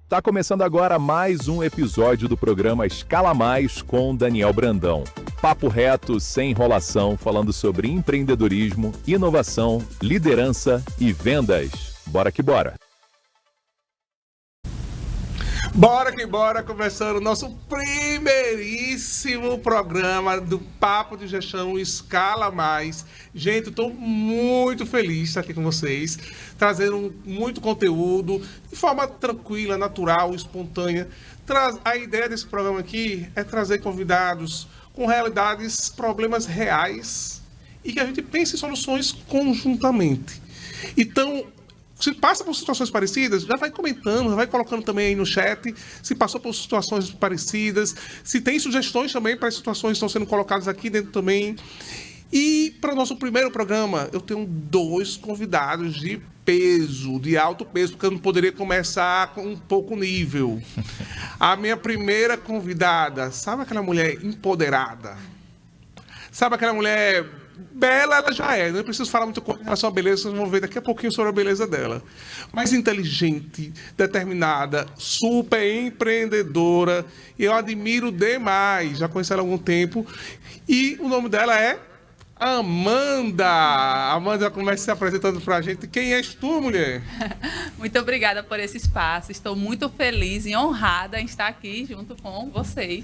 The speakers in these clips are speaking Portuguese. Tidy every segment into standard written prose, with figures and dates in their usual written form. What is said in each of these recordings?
Tá começando agora mais um episódio do programa Escala Mais com Daniel Brandão. Papo reto, sem enrolação, falando sobre empreendedorismo, inovação, liderança e vendas. Bora que bora! Bora que bora, começando o nosso primeiríssimo programa do Papo de Gestão Escala Mais. Gente, estou muito feliz de estar aqui com vocês, trazendo muito conteúdo de forma tranquila, natural, espontânea. A ideia desse programa aqui é trazer convidados com realidades, problemas reais e que a gente pense em soluções conjuntamente. Então, se passa por situações parecidas, já vai comentando, já vai colocando também aí no chat se passou por situações parecidas, se tem sugestões também para as situações que estão sendo colocadas aqui dentro também. E para o nosso primeiro programa, eu tenho 2 convidados de peso, de alto peso, porque eu não poderia começar com um pouco nível. A minha primeira convidada, sabe aquela mulher empoderada? Sabe aquela mulher bela, ela já é, não preciso falar muito com relação à beleza, vocês vão ver daqui a pouquinho sobre a beleza dela. Mas inteligente, determinada, super empreendedora, eu admiro demais, já conheço ela há algum tempo, e o nome dela é Amanda. Amanda, comece se apresentando pra gente. Quem és tu, mulher? Muito obrigada por esse espaço, estou muito feliz e honrada em estar aqui junto com vocês,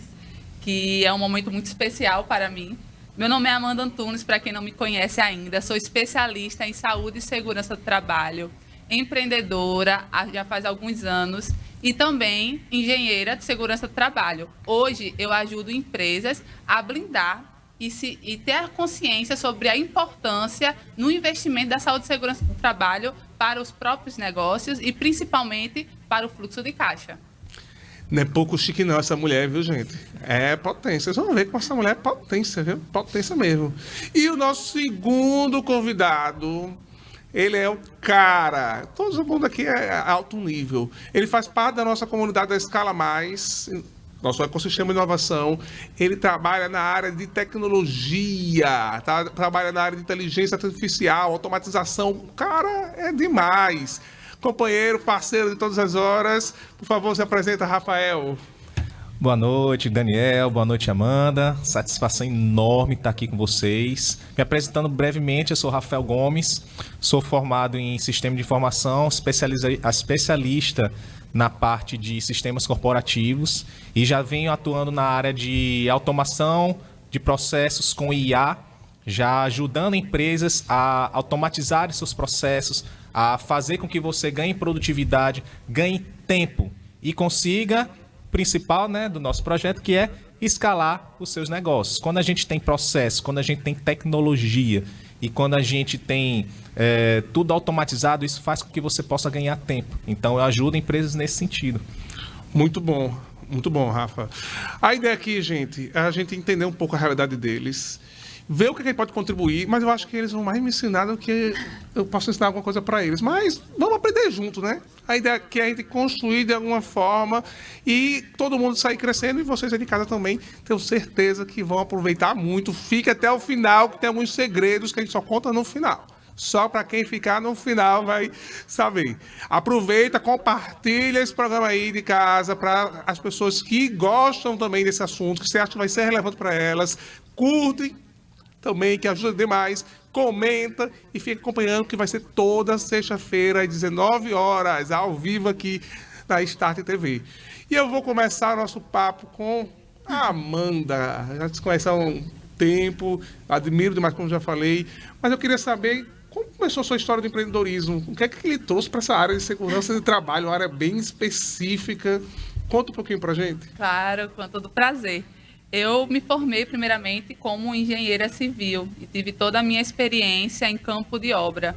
que é um momento muito especial para mim. Meu nome é Amanda Antunes, para quem não me conhece ainda, sou especialista em saúde e segurança do trabalho, empreendedora já faz alguns anos e também engenheira de segurança do trabalho. Hoje eu ajudo empresas a blindar e ter a consciência sobre a importância no investimento da saúde e segurança do trabalho para os próprios negócios e principalmente para o fluxo de caixa. Não é pouco chique não essa mulher, viu, gente? É potência. Vocês vão ver como essa mulher é potência, viu? Potência mesmo. E o nosso segundo convidado, ele é o cara. Todo mundo aqui é alto nível. Ele faz parte da nossa comunidade da Escala Mais, nosso ecossistema de inovação. Ele trabalha na área de tecnologia, trabalha na área de inteligência artificial, automatização. O cara é demais. Companheiro, parceiro de todas as horas. Por favor, se apresenta, Rafael. Boa noite, Daniel. Boa noite, Amanda. Satisfação enorme estar aqui com vocês. Me apresentando brevemente, eu sou Rafael Gomes. Sou formado em Sistema de Informação, especialista na parte de sistemas corporativos e já venho atuando na área de automação de processos com IA, já ajudando empresas a automatizar seus processos, a fazer com que você ganhe produtividade, ganhe tempo e consiga o principal, né, do nosso projeto, que é escalar os seus negócios. Quando a gente tem processo, quando a gente tem tecnologia e quando a gente tem tudo automatizado, isso faz com que você possa ganhar tempo. Então, eu ajudo empresas nesse sentido. Muito bom, Rafa. A ideia aqui, gente, é a gente entender um pouco a realidade deles, ver o que ele pode contribuir, mas eu acho que eles vão mais me ensinar do que eu posso ensinar alguma coisa para eles. Mas vamos aprender junto, né? A ideia aqui é a gente construir de alguma forma e todo mundo sair crescendo e vocês aí de casa também, tenho certeza que vão aproveitar muito. Fique até o final, que tem alguns segredos que a gente só conta no final. Só para quem ficar no final vai saber. Aproveita, compartilha esse programa aí de casa para as pessoas que gostam também desse assunto, que você acha que vai ser relevante para elas. Curte também, que ajuda demais. Comenta e fica acompanhando, que vai ser toda sexta-feira, às 19 horas, ao vivo aqui na Start TV. E eu vou começar nosso papo com a Amanda. Já te conhece há um tempo, admiro demais, como já falei, mas eu queria saber como começou a sua história de empreendedorismo. O que é que lhe trouxe para essa área de segurança de trabalho, uma área bem específica? Conta um pouquinho para a gente. Claro, com todo prazer. Eu me formei primeiramente como engenheira civil e tive toda a minha experiência em campo de obra.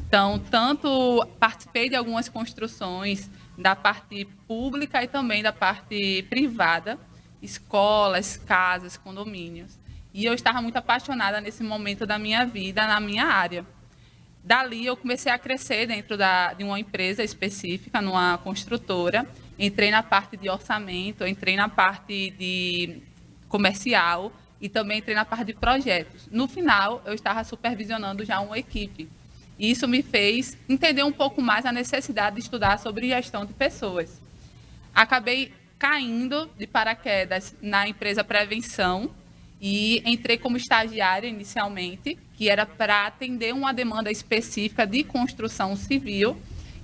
Então, tanto participei de algumas construções da parte pública e também da parte privada, escolas, casas, condomínios. E eu estava muito apaixonada nesse momento da minha vida, na minha área. Dali, eu comecei a crescer dentro de uma empresa específica, numa construtora. Entrei na parte de orçamento, entrei na parte de comercial e também entrei na parte de projetos. No final, eu estava supervisionando já uma equipe. E isso me fez entender um pouco mais a necessidade de estudar sobre gestão de pessoas. Acabei caindo de paraquedas na empresa Prevenção e entrei como estagiária inicialmente, que era para atender uma demanda específica de construção civil,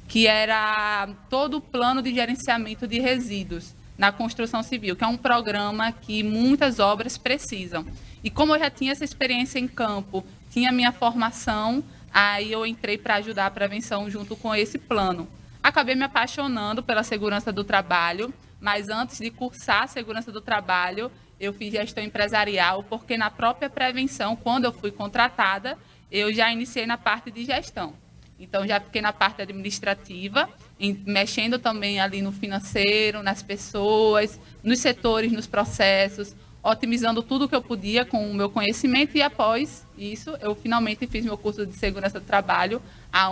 que era todo o plano de gerenciamento de resíduos na construção civil, que é um programa que muitas obras precisam. E como eu já tinha essa experiência em campo, tinha minha formação, aí eu entrei para ajudar a prevenção junto com esse plano. Acabei me apaixonando pela segurança do trabalho, mas antes de cursar a segurança do trabalho, eu fiz gestão empresarial, porque na própria prevenção, quando eu fui contratada, eu já iniciei na parte de gestão. Então, já fiquei na parte administrativa, mexendo também ali no financeiro, nas pessoas, nos setores, nos processos, otimizando tudo o que eu podia com o meu conhecimento. E após isso, eu finalmente fiz meu curso de segurança do trabalho,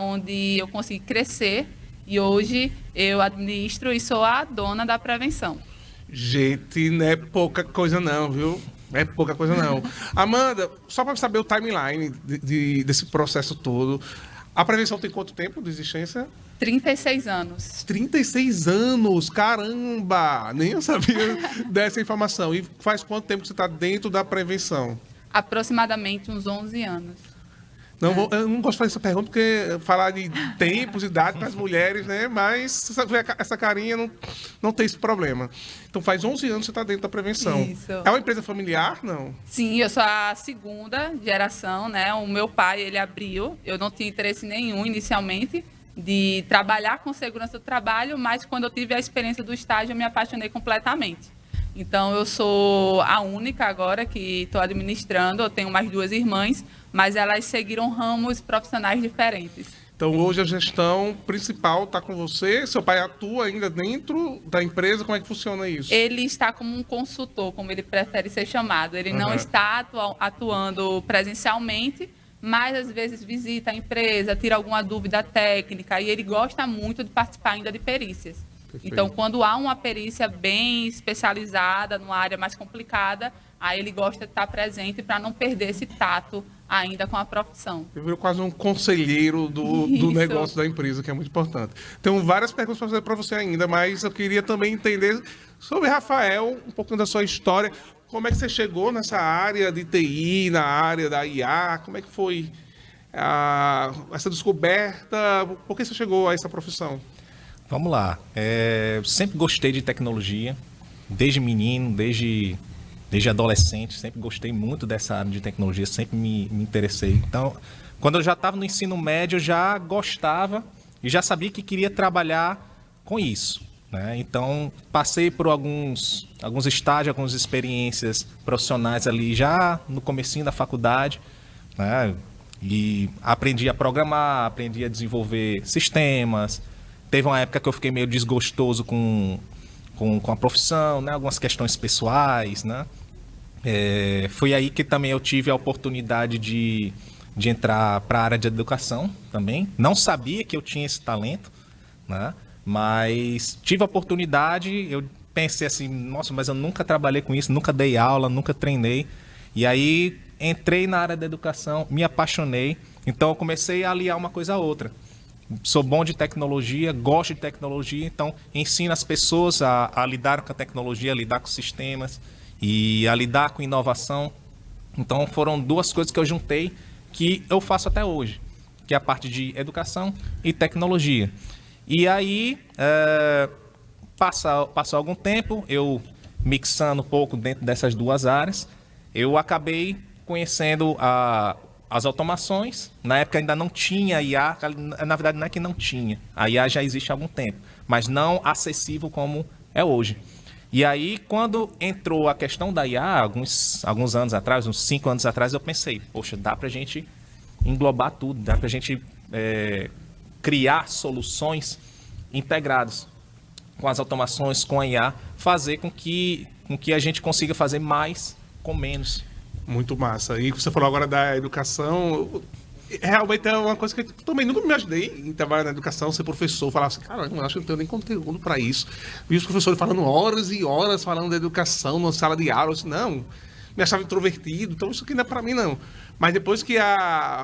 onde eu consegui crescer. E hoje eu administro e sou a dona da prevenção. Gente, não é pouca coisa não, viu? Não é pouca coisa não. Amanda, só para saber o timeline desse processo todo, a prevenção tem quanto tempo de existência? 36 anos. 36 anos, caramba! Nem eu sabia dessa informação. E faz quanto tempo que você está dentro da prevenção? Aproximadamente uns 11 anos. Eu não gosto de fazer essa pergunta porque falar de tempos, idade para as mulheres, né? Mas essa carinha não tem esse problema. Então faz 11 anos que você está dentro da prevenção. Isso. É uma empresa familiar, não? Sim, eu sou a segunda geração, né? O meu pai, ele abriu. Eu não tinha interesse nenhum inicialmente de trabalhar com segurança do trabalho, mas quando eu tive a experiência do estágio, eu me apaixonei completamente. Então, eu sou a única agora que estou administrando. Eu tenho mais 2 irmãs, mas elas seguiram ramos profissionais diferentes. Então, hoje a gestão principal está com você. Seu pai atua ainda dentro da empresa. Como é que funciona isso? Ele está como um consultor, como ele prefere ser chamado. Ele não está atuando presencialmente, mas às vezes visita a empresa, tira alguma dúvida técnica, e ele gosta muito de participar ainda de perícias. Perfeito. Então, quando há uma perícia bem especializada, numa área mais complicada, aí ele gosta de estar presente para não perder esse tato ainda com a profissão. Eu virou quase um conselheiro do negócio da empresa, que é muito importante. Tenho várias perguntas para fazer para você ainda, mas eu queria também entender sobre Rafael, um pouquinho da sua história. Como é que você chegou nessa área de TI, na área da IA? Como é que foi essa descoberta? Por que você chegou a essa profissão? Vamos lá. Sempre gostei de tecnologia, desde menino, desde adolescente, sempre gostei muito dessa área de tecnologia, sempre me interessei. Então, quando eu já estava no ensino médio, eu já gostava e já sabia que queria trabalhar com isso, né? Então, passei por alguns estágios, algumas experiências profissionais ali já no comecinho da faculdade, né? E aprendi a programar, aprendi a desenvolver sistemas. Teve uma época que eu fiquei meio desgostoso com a profissão, né? Algumas questões pessoais, né? Foi aí que também eu tive a oportunidade de entrar para a área de educação também. Não sabia que eu tinha esse talento, né? Mas tive a oportunidade, eu pensei assim, nossa, mas eu nunca trabalhei com isso, nunca dei aula, nunca treinei. E aí entrei na área da educação, me apaixonei, então eu comecei a aliar uma coisa a outra. Sou bom de tecnologia, gosto de tecnologia, então ensino as pessoas a lidar com a tecnologia, a lidar com sistemas e a lidar com inovação. Então foram 2 coisas que eu juntei que eu faço até hoje, que é a parte de educação e tecnologia. E aí, passou algum tempo, eu mixando um pouco dentro dessas 2 áreas, eu acabei conhecendo as automações. Na época ainda não tinha IA, na verdade não é que não tinha, a IA já existe há algum tempo, mas não acessível como é hoje. E aí, quando entrou a questão da IA, alguns anos atrás, uns 5 anos atrás, eu pensei, poxa, dá pra gente englobar tudo, dá pra gente criar soluções integradas com as automações, com a IA, fazer com que a gente consiga fazer mais com menos. Muito massa. E você falou agora da educação. Realmente é uma coisa que eu também nunca me imaginei em trabalhar na educação, ser professor, falar assim, cara, eu acho que não tenho nem conteúdo para isso. Vi os professores falando horas e horas, falando da educação, numa sala de aula. Eu disse, não, me achava introvertido, então isso aqui não é para mim, não. Mas depois que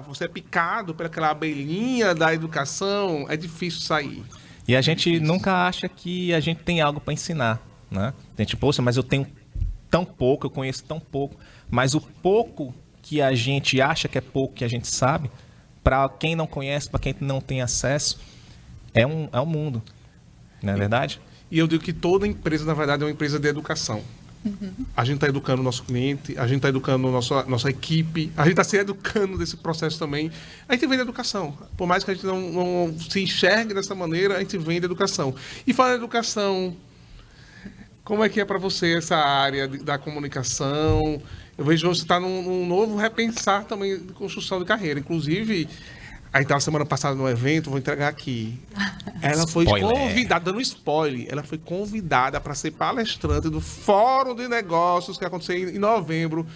você é picado pelaquela abelhinha da educação, é difícil sair. E a gente nunca acha que a gente tem algo para ensinar, né? A gente, poxa, mas eu tenho tão pouco, eu conheço tão pouco. Mas o pouco que a gente acha que é pouco, que a gente sabe, para quem não conhece, para quem não tem acesso, é um mundo. Não é verdade? E eu digo que toda empresa, na verdade, é uma empresa de educação. A gente está educando o nosso cliente, a gente está educando a nossa equipe, a gente está se educando desse processo também. A gente vende educação. Por mais que a gente não se enxergue dessa maneira, a gente vende educação. E falando de educação, como é que é para você essa área da comunicação? Eu vejo que você está num novo repensar também de construção de carreira. Inclusive, aí estava semana passada no evento, vou entregar aqui. Ela foi convidada, dando spoiler, ela foi convidada para ser palestrante do Fórum de Negócios que aconteceu em novembro,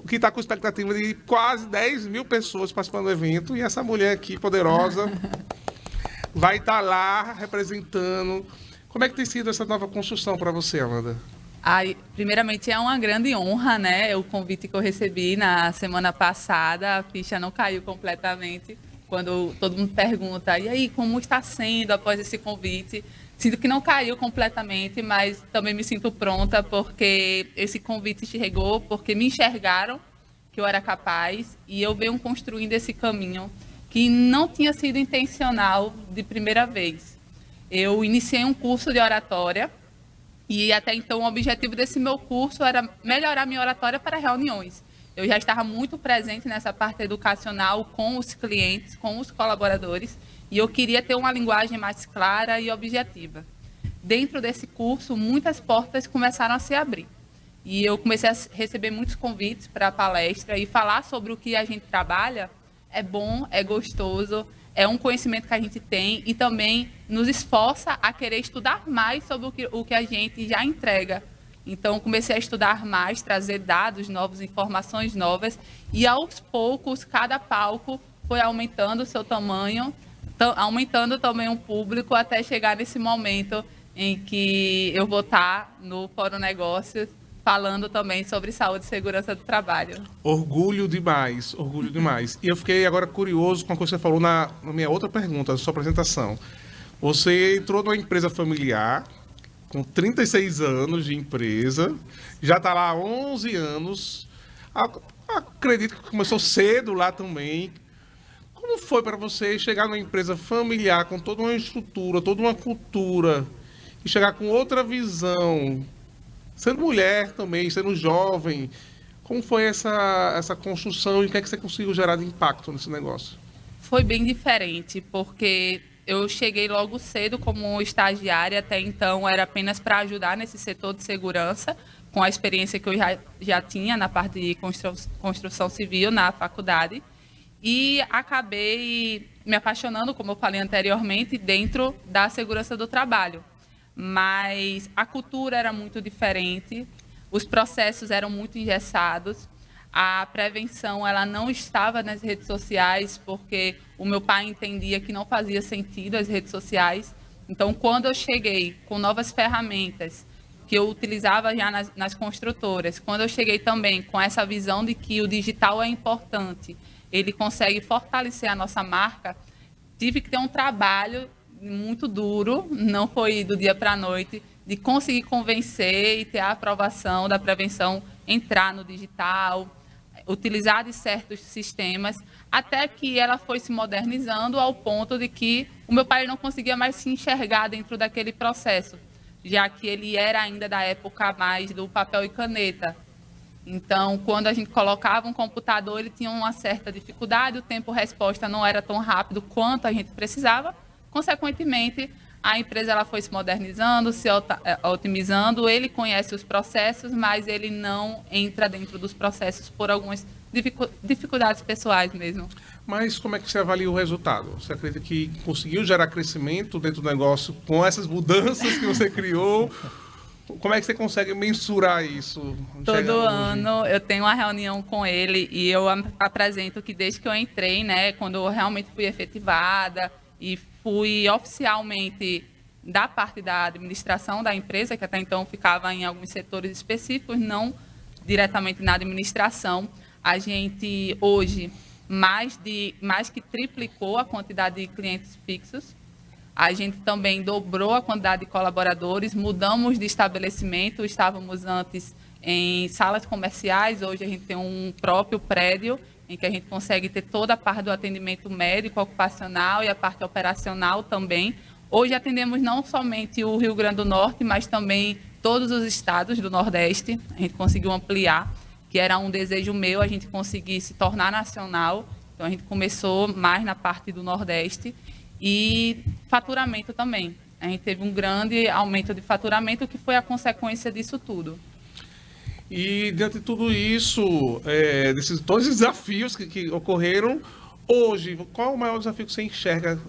que está com expectativa de quase 10 mil pessoas participando do evento. E essa mulher aqui, poderosa, vai estar lá representando. Como é que tem sido essa nova construção para você, Amanda? Primeiramente, é uma grande honra, né? O convite que eu recebi na semana passada, a ficha não caiu completamente. Quando todo mundo pergunta, e aí, como está sendo após esse convite? Sinto que não caiu completamente, mas também me sinto pronta, porque esse convite chegou, porque me enxergaram que eu era capaz, e eu venho construindo esse caminho que não tinha sido intencional de primeira vez. Eu iniciei um curso de oratória, e até então o objetivo desse meu curso era melhorar minha oratória para reuniões. Eu já estava muito presente nessa parte educacional com os clientes, com os colaboradores, e eu queria ter uma linguagem mais clara e objetiva. Dentro desse curso, muitas portas começaram a se abrir. E eu comecei a receber muitos convites para a palestra, e falar sobre o que a gente trabalha é bom, é gostoso, é um conhecimento que a gente tem e também nos esforça a querer estudar mais sobre o que a gente já entrega. Então, comecei a estudar mais, trazer dados novos, informações novas, e aos poucos, cada palco foi aumentando o seu tamanho, aumentando também o público, até chegar nesse momento em que eu vou estar no Fórum Negócios, falando também sobre saúde e segurança do trabalho. Orgulho demais, orgulho demais. E eu fiquei agora curioso com a coisa que você falou na minha outra pergunta, na sua apresentação. Você entrou numa empresa familiar, com 36 anos de empresa, já está lá há 11 anos, acredito que começou cedo lá também. Como foi para você chegar numa empresa familiar, com toda uma estrutura, toda uma cultura, e chegar com outra visão, sendo mulher também, sendo jovem? Como foi essa construção e o que é que você conseguiu gerar de impacto nesse negócio? Foi bem diferente, porque eu cheguei logo cedo como estagiária, até então era apenas para ajudar nesse setor de segurança, com a experiência que eu já tinha na parte de construção civil na faculdade, e acabei me apaixonando, como eu falei anteriormente, dentro da segurança do trabalho. Mas a cultura era muito diferente, os processos eram muito engessados, a prevenção ela não estava nas redes sociais, porque o meu pai entendia que não fazia sentido as redes sociais. Então, quando eu cheguei com novas ferramentas, que eu utilizava já nas construtoras, quando eu cheguei também com essa visão de que o digital é importante, ele consegue fortalecer a nossa marca, tive que ter um trabalho muito duro, não foi do dia para a noite, de conseguir convencer e ter a aprovação da prevenção entrar no digital, utilizar de certos sistemas, até que ela foi se modernizando ao ponto de que o meu pai não conseguia mais se enxergar dentro daquele processo, já que ele era ainda da época mais do papel e caneta. Então, quando a gente colocava um computador, ele tinha uma certa dificuldade, o tempo-resposta não era tão rápido quanto a gente precisava. Consequentemente, a empresa ela foi se modernizando, se otimizando, ele conhece os processos, mas ele não entra dentro dos processos por algumas dificuldades pessoais mesmo. Mas como é que você avalia o resultado? Você acredita que conseguiu gerar crescimento dentro do negócio com essas mudanças que você criou? Como é que você consegue mensurar isso? Todo ano eu tenho uma reunião com ele e eu apresento que desde que eu entrei, né, quando eu realmente fui efetivada e fui oficialmente da parte da administração da empresa, que até então ficava em alguns setores específicos, não diretamente na administração. A gente hoje mais que triplicou a quantidade de clientes fixos. A gente também dobrou a quantidade de colaboradores, mudamos de estabelecimento, estávamos antes em salas comerciais, hoje a gente tem um próprio prédio em que a gente consegue ter toda a parte do atendimento médico, ocupacional e a parte operacional também. Hoje atendemos não somente o Rio Grande do Norte, mas também todos os estados do Nordeste. A gente conseguiu ampliar, que era um desejo meu, a gente conseguir se tornar nacional. Então, a gente começou mais na parte do Nordeste. E faturamento também. A gente teve um grande aumento de faturamento, que foi a consequência disso tudo. E, diante de tudo isso, todos os desafios que ocorreram, hoje, qual é o maior desafio que você enxerga?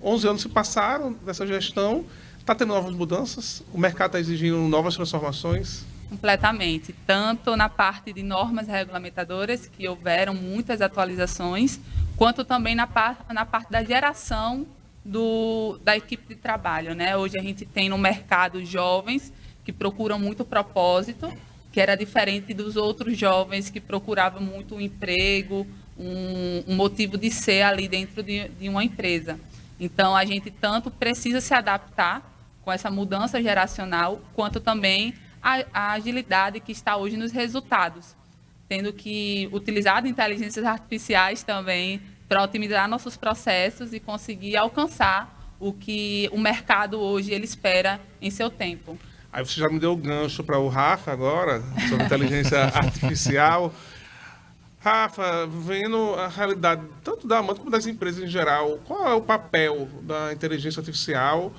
11 anos se passaram dessa gestão, está tendo novas mudanças? O mercado está exigindo novas transformações? Completamente. Tanto na parte de normas regulamentadoras, que houveram muitas atualizações, quanto também na parte da geração da equipe de trabalho, né? Hoje a gente tem no mercado jovens que procuram muito propósito, que era diferente dos outros jovens que procuravam muito um emprego, um motivo de ser ali dentro de uma empresa. Então, a gente tanto precisa se adaptar com essa mudança geracional, quanto também a agilidade que está hoje nos resultados, tendo que utilizar inteligências artificiais também para otimizar nossos processos e conseguir alcançar o que o mercado hoje ele espera em seu tempo. Aí você já me deu o gancho para o Rafa agora, sobre inteligência artificial. Rafa, vendo a realidade tanto da Amanda como das empresas em geral, qual é o papel da inteligência artificial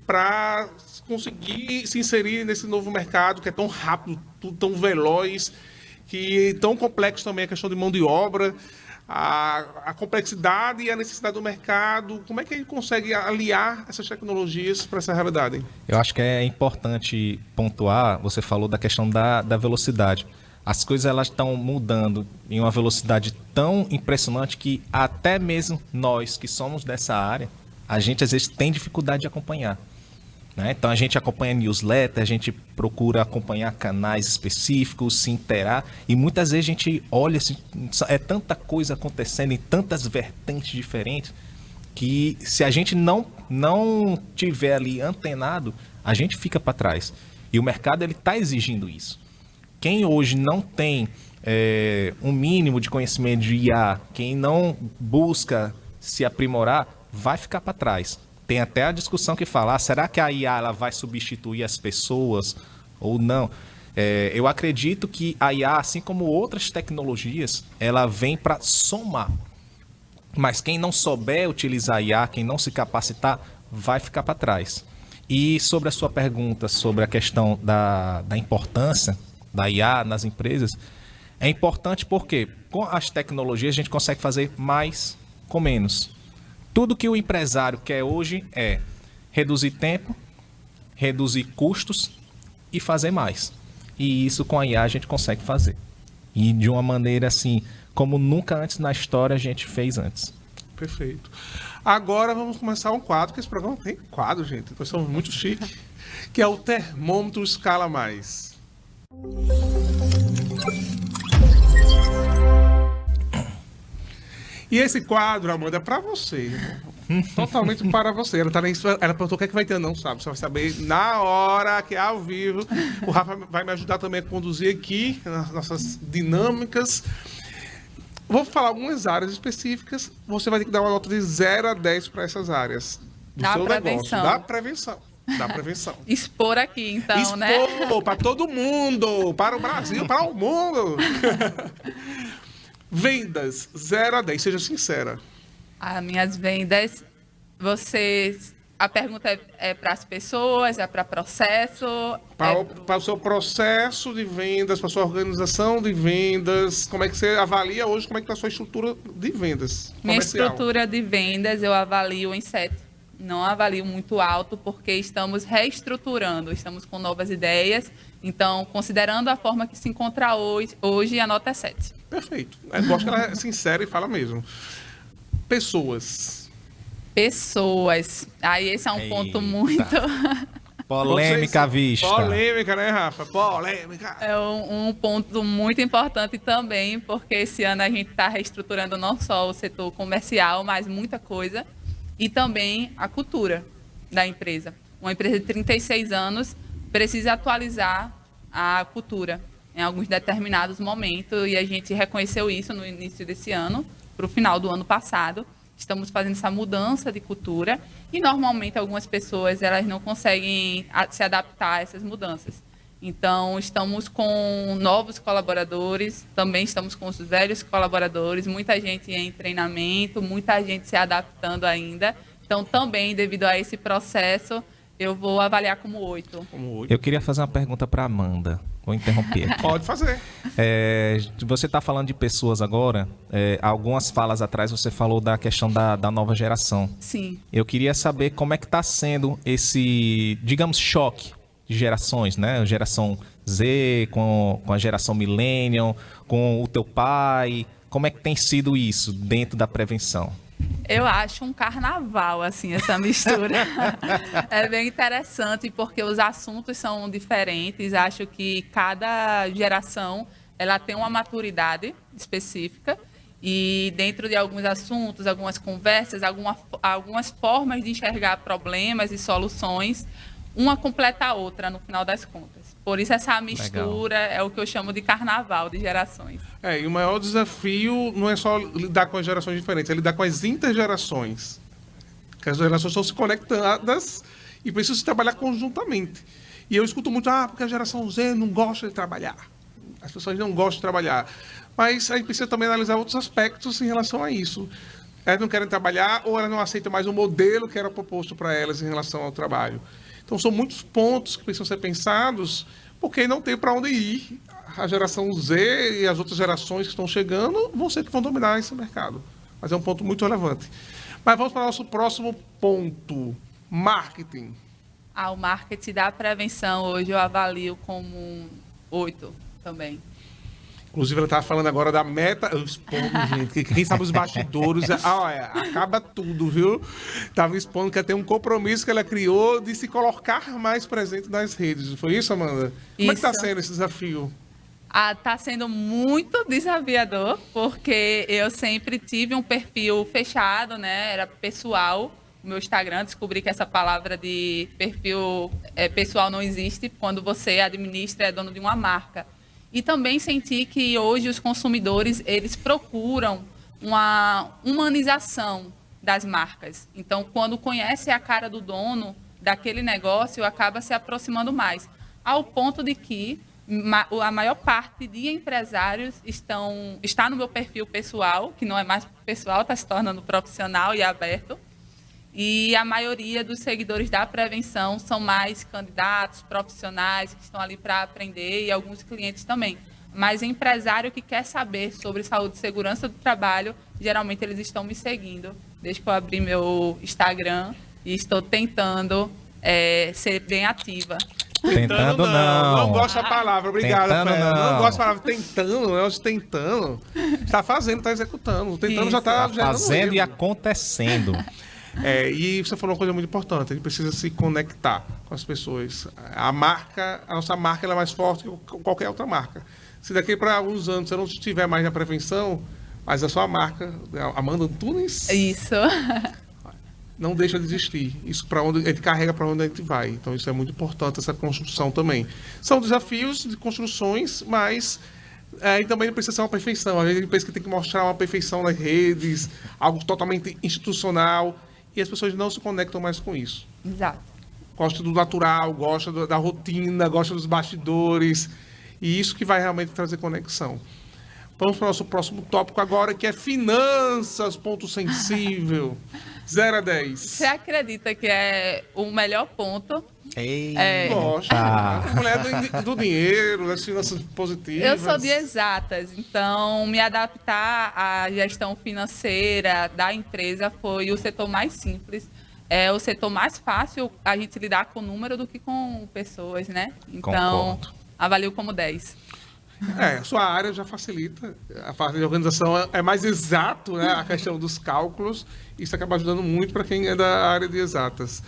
para conseguir se inserir nesse novo mercado que é tão rápido, tudo tão veloz, que tão complexo também a questão de mão de obra, a complexidade e a necessidade do mercado? Como é que ele consegue aliar essas tecnologias para essa realidade? Eu acho que é importante pontuar, você falou da questão da velocidade. As coisas elas estão mudando em uma velocidade tão impressionante que até mesmo nós que somos dessa área, a gente às vezes tem dificuldade de acompanhar. Né? Então a gente acompanha newsletter, a gente procura acompanhar canais específicos, se interar, e muitas vezes a gente olha, assim, é tanta coisa acontecendo em tantas vertentes diferentes, que se a gente não tiver ali antenado, a gente fica para trás. E o mercado está exigindo isso. Quem hoje não tem um mínimo de conhecimento de IA, quem não busca se aprimorar, vai ficar para trás. Tem até a discussão que fala, será que a IA ela vai substituir as pessoas ou não? Eu acredito que a IA, assim como outras tecnologias, ela vem para somar. Mas quem não souber utilizar a IA, quem não se capacitar, vai ficar para trás. E sobre a sua pergunta sobre a questão da importância da IA nas empresas, é importante porque com as tecnologias a gente consegue fazer mais com menos. Tudo que o empresário quer hoje é reduzir tempo, reduzir custos e fazer mais. E isso com a IA a gente consegue fazer. E de uma maneira assim, como nunca antes na história a gente fez antes. Perfeito. Agora vamos começar um quadro, que esse programa tem quadro, gente. Nós somos muito chique, que é o Termômetro Escala Mais. E esse quadro, Amanda, é para você. Totalmente para você. Ela perguntou o que é que vai ter, não sabe. Você vai saber na hora, que é ao vivo. O Rafa vai me ajudar também a conduzir aqui nas nossas dinâmicas. Vou falar algumas áreas específicas. Você vai ter que dar uma nota de 0 a 10 para essas áreas do seu negócio. Da prevenção. Da prevenção. Expor aqui, então, né? Expor para todo mundo, para o Brasil, para o mundo. Vendas, 0 a 10, seja sincera. As minhas vendas, a pergunta é para as pessoas, é para processo? Para o seu processo de vendas, para a sua organização de vendas, como é que você avalia hoje, como é que está a sua estrutura de vendas comercial? Minha estrutura de vendas eu avalio em 7. Não avalio muito alto, porque estamos reestruturando, estamos com novas ideias. Então, considerando a forma que se encontra hoje a nota é 7. Perfeito. Eu gosto que ela é sincera e fala mesmo. Pessoas. Aí esse é um ponto muito... Polêmica à vista. Polêmica, né, Rafa? Polêmica. É um ponto muito importante também, porque esse ano a gente está reestruturando não só o setor comercial, mas muita coisa. E também a cultura. da empresa. Uma empresa de 36 anos precisa atualizar a cultura em alguns determinados momentos, e a gente reconheceu isso no início desse ano, para o final do ano passado. Estamos fazendo essa mudança de cultura e, normalmente, algumas pessoas elas não conseguem se adaptar a essas mudanças. Então, estamos com novos colaboradores, também estamos com os velhos colaboradores, muita gente em treinamento, muita gente se adaptando ainda. Então, também, devido a esse processo, eu vou avaliar como 8. Eu queria fazer uma pergunta para Amanda. Vou interromper. Pode fazer. Você está falando de pessoas agora. Algumas falas atrás você falou da questão da nova geração. Sim. Eu queria saber como é que está sendo esse, digamos, choque de gerações, né? A geração Z com a geração Millennium, com o teu pai. Como é que tem sido isso dentro da prevenção? Eu acho um carnaval, assim, essa mistura. É bem interessante, porque os assuntos são diferentes. Acho que cada geração ela tem uma maturidade específica. E dentro de alguns assuntos, algumas conversas, algumas formas de enxergar problemas e soluções, uma completa a outra, no final das contas. Por isso, essa mistura é o que eu chamo de carnaval de gerações. E o maior desafio não é só lidar com as gerações diferentes, é lidar com as intergerações. Porque as gerações estão se conectadas e precisam trabalhar conjuntamente. E eu escuto muito, porque a geração Z não gosta de trabalhar. As pessoas não gostam de trabalhar. Mas a gente precisa também analisar outros aspectos em relação a isso. Elas não querem trabalhar ou elas não aceitam mais o modelo que era proposto para elas em relação ao trabalho. Então, são muitos pontos que precisam ser pensados, porque não tem para onde ir. A geração Z e as outras gerações que estão chegando vão ser que vão dominar esse mercado. Mas é um ponto muito relevante. Mas vamos para o nosso próximo ponto, marketing. O marketing da prevenção, hoje eu avalio como 8 também. Inclusive, ela estava falando agora da meta. Eu expondo, gente. Quem sabe os bastidores. Acaba tudo, viu? Estava expondo que tem um compromisso que ela criou de se colocar mais presente nas redes. Foi isso, Amanda? Como é que está sendo esse desafio? Está sendo muito desafiador, porque eu sempre tive um perfil fechado, né? Era pessoal. O meu Instagram, descobri que essa palavra de perfil pessoal não existe quando você administra, é dono de uma marca. E também senti que hoje os consumidores, eles procuram uma humanização das marcas. Então, quando conhece a cara do dono daquele negócio, acaba se aproximando mais. Ao ponto de que a maior parte de empresários está no meu perfil pessoal, que não é mais pessoal, está se tornando profissional e aberto. E a maioria dos seguidores da prevenção são mais candidatos, profissionais que estão ali para aprender e alguns clientes também. Mas empresário que quer saber sobre saúde e segurança do trabalho, geralmente eles estão me seguindo. Desde que eu abri meu Instagram e estou tentando ser bem ativa. Tentando não. Não gosto da palavra, obrigado, Tentando Fé. não. Gosto da palavra tentando, eu acho tentando. Está fazendo, está executando. Tentando Isso. já está Fazendo e acontecendo. E você falou uma coisa muito importante, a gente precisa se conectar com as pessoas. A nossa marca ela é mais forte que qualquer outra marca. Se daqui para alguns anos você não estiver mais na prevenção, mas a sua marca, Amanda Antunes, Isso. não deixa de existir. Isso para onde a gente carrega, para onde a gente vai. Então isso é muito importante, essa construção também. São desafios de construções, mas e também não precisa ser uma perfeição. A gente pensa que tem que mostrar uma perfeição nas redes, algo totalmente institucional. E as pessoas não se conectam mais com isso. Exato. Gosta do natural, gosta da rotina, gosta dos bastidores. E isso que vai realmente trazer conexão. Vamos para o nosso próximo tópico agora, que é finanças, ponto sensível. 0 a 10. Você acredita que é o melhor ponto? Gosto. A mulher do dinheiro, das finanças positivas. Eu sou de exatas, então me adaptar à gestão financeira da empresa foi o setor mais simples. É o setor mais fácil a gente lidar com o número do que com pessoas, né? Então, Concordo. avalio como 10. A sua área já facilita. A parte de organização é mais exato, né? A questão dos cálculos. Isso acaba ajudando muito para quem é da área de exatas.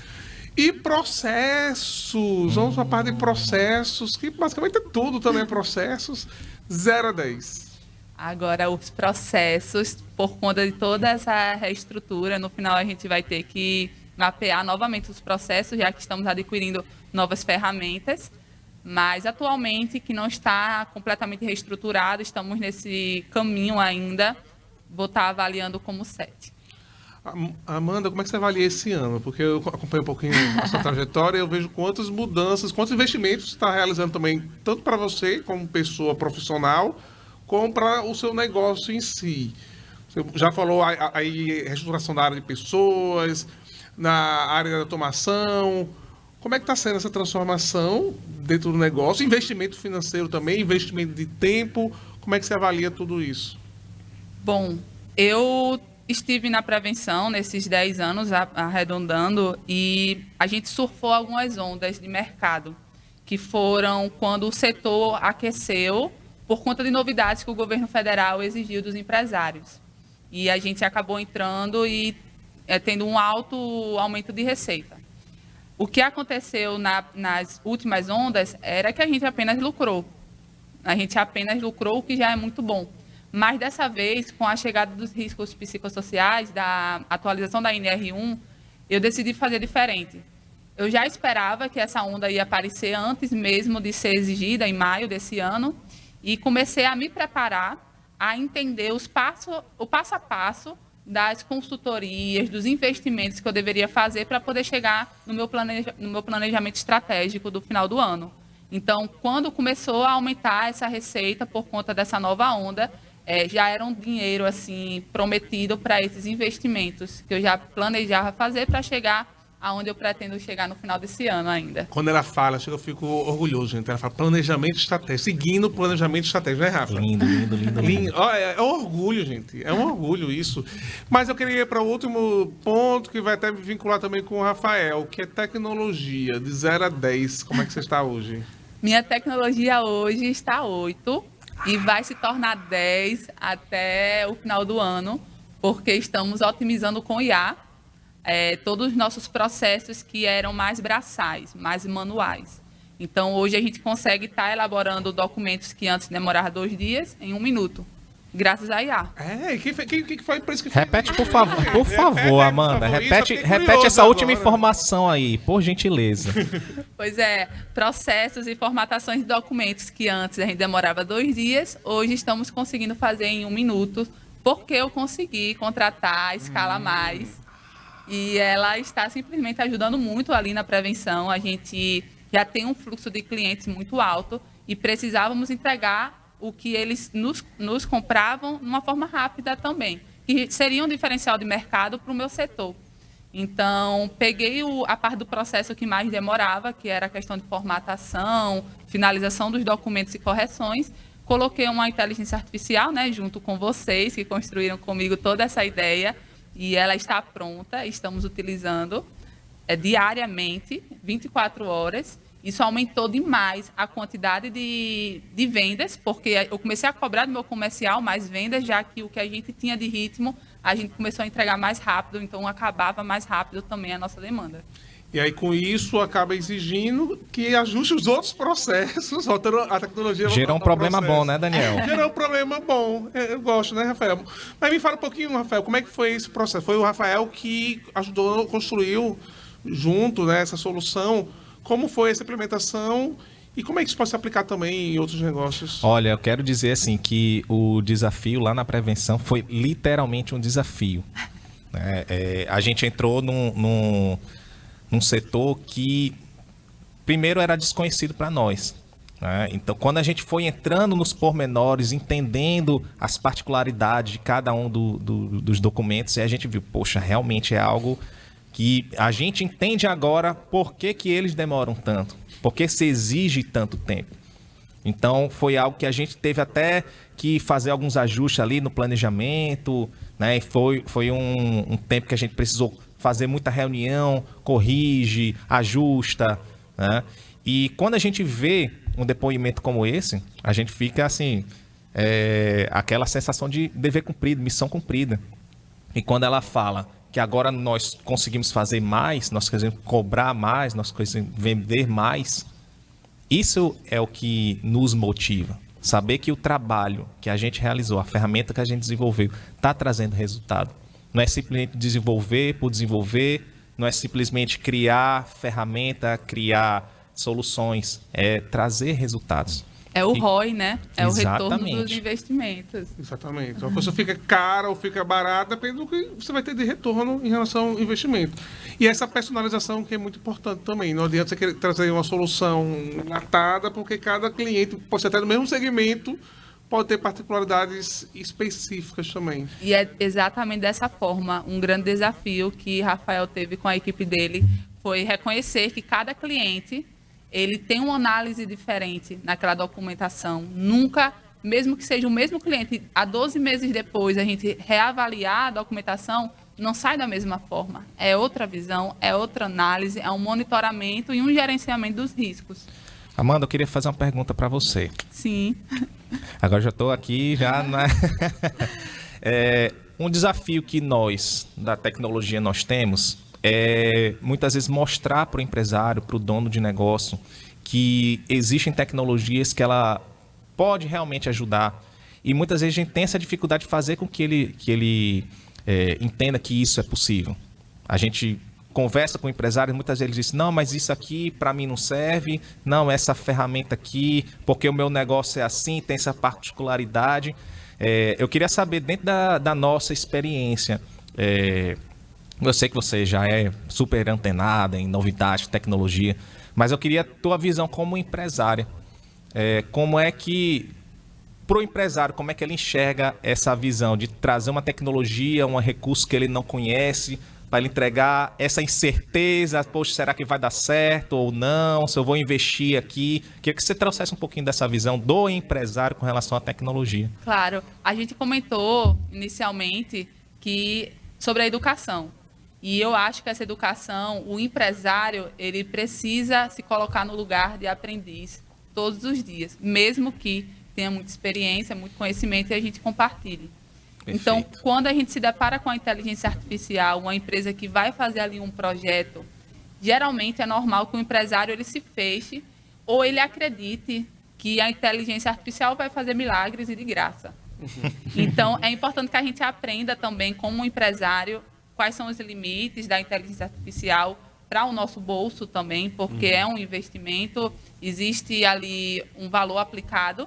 E processos. Vamos para a parte de processos, que basicamente é tudo também processos. 0 a 10. Agora, os processos, por conta de toda essa reestrutura, no final a gente vai ter que mapear novamente os processos, já que estamos adquirindo novas ferramentas. Mas, atualmente, que não está completamente reestruturado, estamos nesse caminho ainda, vou estar avaliando como 7. Amanda, como é que você avalia esse ano? Porque eu acompanho um pouquinho a sua trajetória e eu vejo quantas mudanças, quantos investimentos você está realizando também, tanto para você, como pessoa profissional, como para o seu negócio em si. Você já falou aí reestruturação da área de pessoas, na área da automação. Como é que está sendo essa transformação dentro do negócio? Investimento financeiro também, investimento de tempo. Como é que você avalia tudo isso? Bom, eu estive na prevenção nesses 10 anos, arredondando, e a gente surfou algumas ondas de mercado, que foram quando o setor aqueceu por conta de novidades que o governo federal exigiu dos empresários. E a gente acabou entrando e tendo um alto aumento de receita. O que aconteceu nas últimas ondas era que a gente apenas lucrou. A gente apenas lucrou, o que já é muito bom. Mas, dessa vez, com a chegada dos riscos psicossociais, da atualização da NR1, eu decidi fazer diferente. Eu já esperava que essa onda ia aparecer antes mesmo de ser exigida, em maio desse ano, e comecei a me preparar, a entender o passo a passo das consultorias, dos investimentos que eu deveria fazer para poder chegar no meu planejamento estratégico do final do ano. Então, quando começou a aumentar essa receita por conta dessa nova onda, já era um dinheiro assim prometido para esses investimentos que eu já planejava fazer para chegar aonde eu pretendo chegar no final desse ano ainda. Quando ela fala, eu fico orgulhoso, gente. Ela fala planejamento estratégico, seguindo o planejamento estratégico, né, Rafa? Lindo. Ó, é um orgulho, gente. É um orgulho isso. Mas eu queria ir para o último ponto, que vai até me vincular também com o Rafael, que é tecnologia, de 0 a 10. Como é que você está hoje? Minha tecnologia hoje está 8 e vai se tornar 10 até o final do ano, porque estamos otimizando com IA todos os nossos processos que eram mais braçais, mais manuais. Então, hoje a gente consegue estar elaborando documentos que antes demoravam 2 dias em 1 minuto, graças à IA. Que foi por isso que Repete, por favor, Amanda. Repete essa última informação aí, por gentileza. Pois é, processos e formatações de documentos que antes a gente demorava 2 dias, hoje estamos conseguindo fazer em 1 minuto, porque eu consegui contratar a Escala Mais. E ela está simplesmente ajudando muito ali na prevenção. A gente já tem um fluxo de clientes muito alto e precisávamos entregar o que eles nos compravam de uma forma rápida também, que seria um diferencial de mercado para o meu setor. Então, peguei a parte do processo que mais demorava, que era a questão de formatação, finalização dos documentos e correções, coloquei uma inteligência artificial, né, junto com vocês, que construíram comigo toda essa ideia, e ela está pronta, estamos utilizando diariamente, 24 horas. Isso aumentou demais a quantidade de vendas, porque eu comecei a cobrar do meu comercial mais vendas, já que o que a gente tinha de ritmo, a gente começou a entregar mais rápido, então acabava mais rápido também a nossa demanda. E aí, com isso, acaba exigindo que ajuste os outros processos, a tecnologia... Gerou um problema bom, né, Daniel? Gerou um problema bom. Eu gosto, né, Rafael? Mas me fala um pouquinho, Rafael, como é que foi esse processo? Foi o Rafael que ajudou, construiu junto, né, essa solução. Como foi essa implementação e como é que isso pode se aplicar também em outros negócios? Olha, eu quero dizer assim que o desafio lá na prevenção foi literalmente um desafio. A gente entrou num setor que primeiro era desconhecido para nós. Então, quando a gente foi entrando nos pormenores, entendendo as particularidades de cada um dos documentos, e a gente viu, poxa, realmente é algo que a gente entende agora por que eles demoram tanto, por que se exige tanto tempo. Então, foi algo que a gente teve até que fazer alguns ajustes ali no planejamento, né? E foi um tempo que a gente precisou fazer muita reunião, corrige, ajusta, né? E quando a gente vê um depoimento como esse, a gente fica assim, aquela sensação de dever cumprido, missão cumprida. E quando ela fala que agora nós conseguimos fazer mais, nós queremos cobrar mais, nós queremos vender mais, isso é o que nos motiva. Saber que o trabalho que a gente realizou, a ferramenta que a gente desenvolveu, está trazendo resultado. Não é simplesmente desenvolver por desenvolver, não é simplesmente criar ferramenta, criar soluções, é trazer resultados. É o ROI, né? É o retorno dos Exatamente. investimentos. Exatamente. Uma coisa fica cara ou fica barata, depende do que você vai ter de retorno em relação ao investimento. E essa personalização que é muito importante também. Não adianta você querer trazer uma solução enlatada, porque cada cliente, pode ser até do mesmo segmento, pode ter particularidades específicas também. E é exatamente dessa forma. Um grande desafio que Rafael teve com a equipe dele foi reconhecer que cada cliente ele tem uma análise diferente naquela documentação. Nunca, mesmo que seja o mesmo cliente, há 12 meses depois a gente reavaliar a documentação, não sai da mesma forma. É outra visão, é outra análise, é um monitoramento e um gerenciamento dos riscos. Amanda, eu queria fazer uma pergunta para você. Sim. Agora já estou aqui, um desafio que nós, da tecnologia, nós temos é muitas vezes mostrar para o empresário, para o dono de negócio, que existem tecnologias que ela pode realmente ajudar. E muitas vezes a gente tem essa dificuldade de fazer com que ele entenda que isso é possível. A gente conversa com o empresário e muitas vezes ele diz, não, mas isso aqui para mim não serve, não, essa ferramenta aqui, porque o meu negócio é assim, tem essa particularidade. Eu queria saber, dentro da nossa experiência, eu sei que você já é super antenada em novidade, tecnologia, mas eu queria a tua visão como empresária. Como é que, para o empresário, como é que ele enxerga essa visão de trazer uma tecnologia, um recurso que ele não conhece, para ele entregar essa incerteza, poxa, será que vai dar certo ou não, se eu vou investir aqui? Queria que você trouxesse um pouquinho dessa visão do empresário com relação à tecnologia. Claro, a gente comentou inicialmente sobre a educação. E eu acho que essa educação, o empresário, ele precisa se colocar no lugar de aprendiz todos os dias, mesmo que tenha muita experiência, muito conhecimento e a gente compartilhe. Perfeito. Então, quando a gente se depara com a inteligência artificial, uma empresa que vai fazer ali um projeto, geralmente é normal que o empresário ele se feche ou ele acredite que a inteligência artificial vai fazer milagres e de graça. Então, é importante que a gente aprenda também, como empresário, quais são os limites da inteligência artificial para o nosso bolso também, porque é um investimento, existe ali um valor aplicado.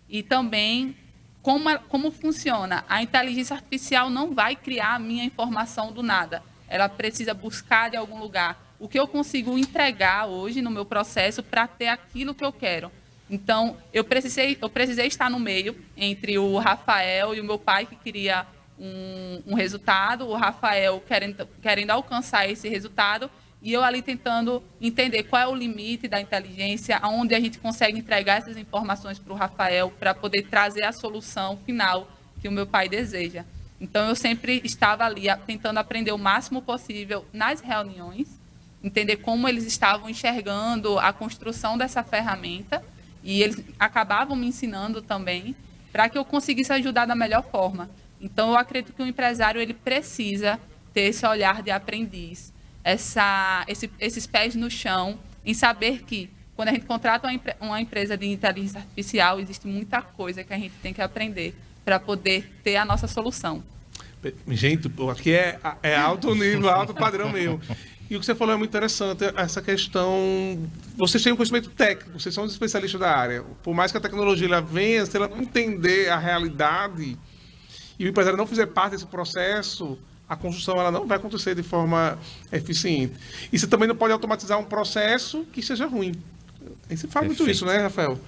E também como funciona. A inteligência artificial não vai criar a minha informação do nada. Ela precisa buscar de algum lugar o que eu consigo entregar hoje no meu processo para ter aquilo que eu quero. Então, eu precisei estar no meio entre o Rafael e o meu pai, que queria um resultado, o Rafael querendo alcançar esse resultado, e eu ali tentando entender qual é o limite da inteligência, aonde a gente consegue entregar essas informações para o Rafael, para poder trazer a solução final que o meu pai deseja. Então, eu sempre estava ali tentando aprender o máximo possível nas reuniões, entender como eles estavam enxergando a construção dessa ferramenta, e eles acabavam me ensinando também, para que eu conseguisse ajudar da melhor forma. Então, eu acredito que o empresário ele precisa ter esse olhar de aprendiz, esses pés no chão, em saber que, quando a gente contrata uma empresa de inteligência artificial, existe muita coisa que a gente tem que aprender para poder ter a nossa solução. Gente, aqui é alto nível, alto padrão mesmo. E o que você falou é muito interessante, essa questão... Vocês têm um conhecimento técnico, vocês são os especialistas da área. Por mais que a tecnologia ela venha, se ela não entender a realidade e o empresário não fizer parte desse processo, a construção ela não vai acontecer de forma eficiente. E você também não pode automatizar um processo que seja ruim. Aí você fala muito isso, né, Rafael?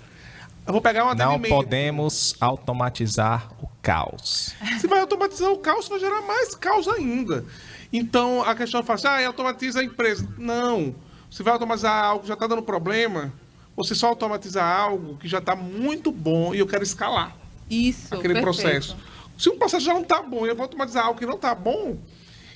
Eu vou pegar um atendimento. Não podemos automatizar o caos. Se vai automatizar o caos, vai gerar mais caos ainda. Então, a questão é assim, automatiza a empresa. Não. Você vai automatizar algo que já está dando problema, ou você só automatiza algo que já está muito bom e eu quero escalar Isso, aquele perfeito. processo. Se um processo já não está bom e eu vou automatizar algo que não está bom,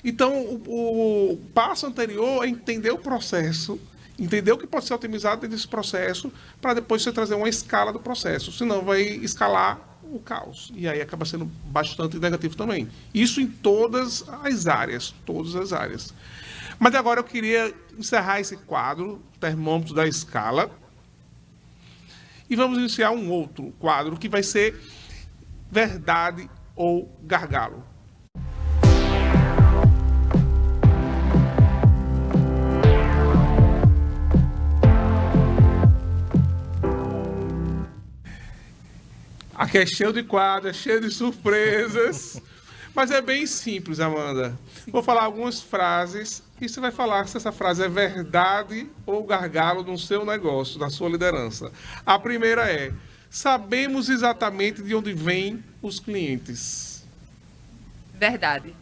então o passo anterior é entender o processo, entender o que pode ser otimizado dentro desse processo, para depois você trazer uma escala do processo. Senão vai escalar o caos. E aí acaba sendo bastante negativo também. Isso em todas as áreas. Todas as áreas. Mas agora eu queria encerrar esse quadro, Termômetro da Escala. E vamos iniciar um outro quadro que vai ser Verdade ou Gargalo. Aqui é cheio de quadros, é cheio de surpresas. Mas é bem simples, Amanda. Vou falar algumas frases e você vai falar se essa frase é verdade ou gargalo no seu negócio, na sua liderança. A primeira é: sabemos exatamente de onde vêm os clientes. Verdade.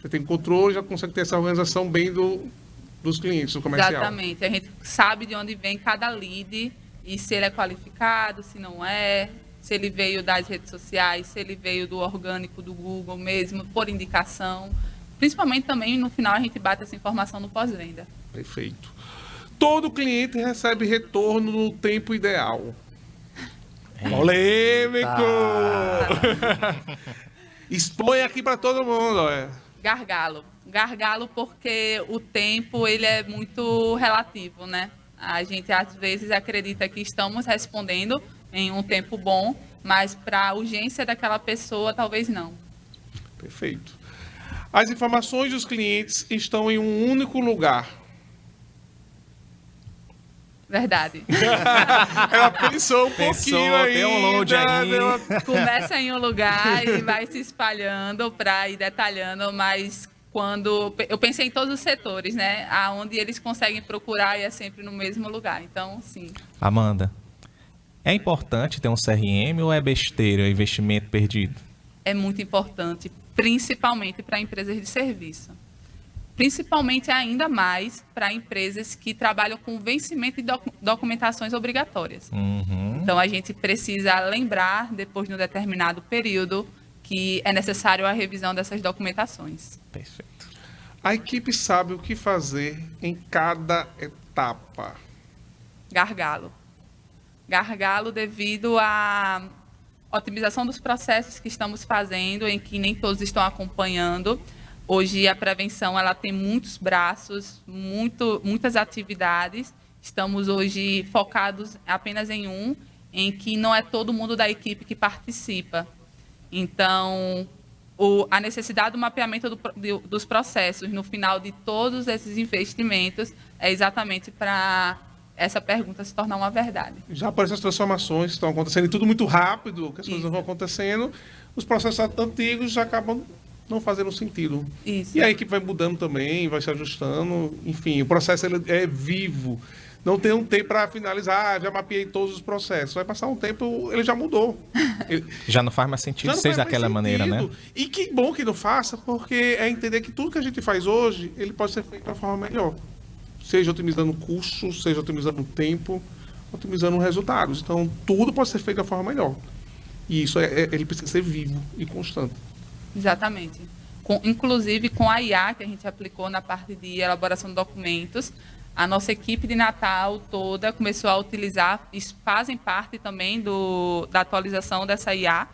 Você tem controle, já consegue ter essa organização bem dos clientes, do comercial. Exatamente. A gente sabe de onde vem cada lead e se ele é qualificado, se não é, se ele veio das redes sociais, se ele veio do orgânico do Google mesmo, por indicação. Principalmente também, no final, a gente bate essa informação no pós-venda. Perfeito. Todo cliente recebe retorno no tempo ideal. Polêmico! Expõe aqui para todo mundo, olha. Gargalo. Gargalo porque o tempo ele é muito relativo, né? A gente às vezes acredita que estamos respondendo em um tempo bom, mas para a urgência daquela pessoa talvez não. Perfeito. As informações dos clientes estão em um único lugar. Verdade. Ela pensou um pouquinho aí. Tem um load aí. Começa em um lugar e vai se espalhando para ir detalhando, mas quando eu pensei em todos os setores, né? Aonde eles conseguem procurar e é sempre no mesmo lugar. Então, sim. Amanda, é importante ter um CRM ou é besteira, é investimento perdido? É muito importante, principalmente para empresas de serviço. Principalmente ainda mais para empresas que trabalham com vencimento de documentações obrigatórias. Então, a gente precisa lembrar, depois de um determinado período, que é necessário a revisão dessas documentações. Perfeito. A equipe sabe o que fazer em cada etapa. Gargalo. Gargalo devido à otimização dos processos que estamos fazendo, em que nem todos estão acompanhando. Hoje a prevenção ela tem muitos braços, muitas atividades. Estamos hoje focados apenas em um, em que não é todo mundo da equipe que participa. Então, a necessidade do mapeamento dos processos no final de todos esses investimentos é exatamente para essa pergunta se tornar uma verdade. Já aparecem as transformações que estão acontecendo e tudo muito rápido, que as coisas vão acontecendo. Os processos antigos já acabam não fazendo sentido. Isso. E a equipe vai mudando também, vai se ajustando. Enfim, o processo ele é vivo. Não tem um tempo para finalizar, já mapeei todos os processos. Vai passar um tempo, ele já mudou. Já não faz mais sentido ser daquela maneira, né? E que bom que não faça, porque é entender que tudo que a gente faz hoje, ele pode ser feito de uma forma melhor. Seja otimizando custos, seja otimizando tempo, otimizando resultados. Então, tudo pode ser feito de uma forma melhor. E isso ele precisa ser vivo e constante. Exatamente. Inclusive, com a IA, que a gente aplicou na parte de elaboração de documentos, a nossa equipe de Natal toda começou a utilizar, fazem parte também da atualização dessa IA.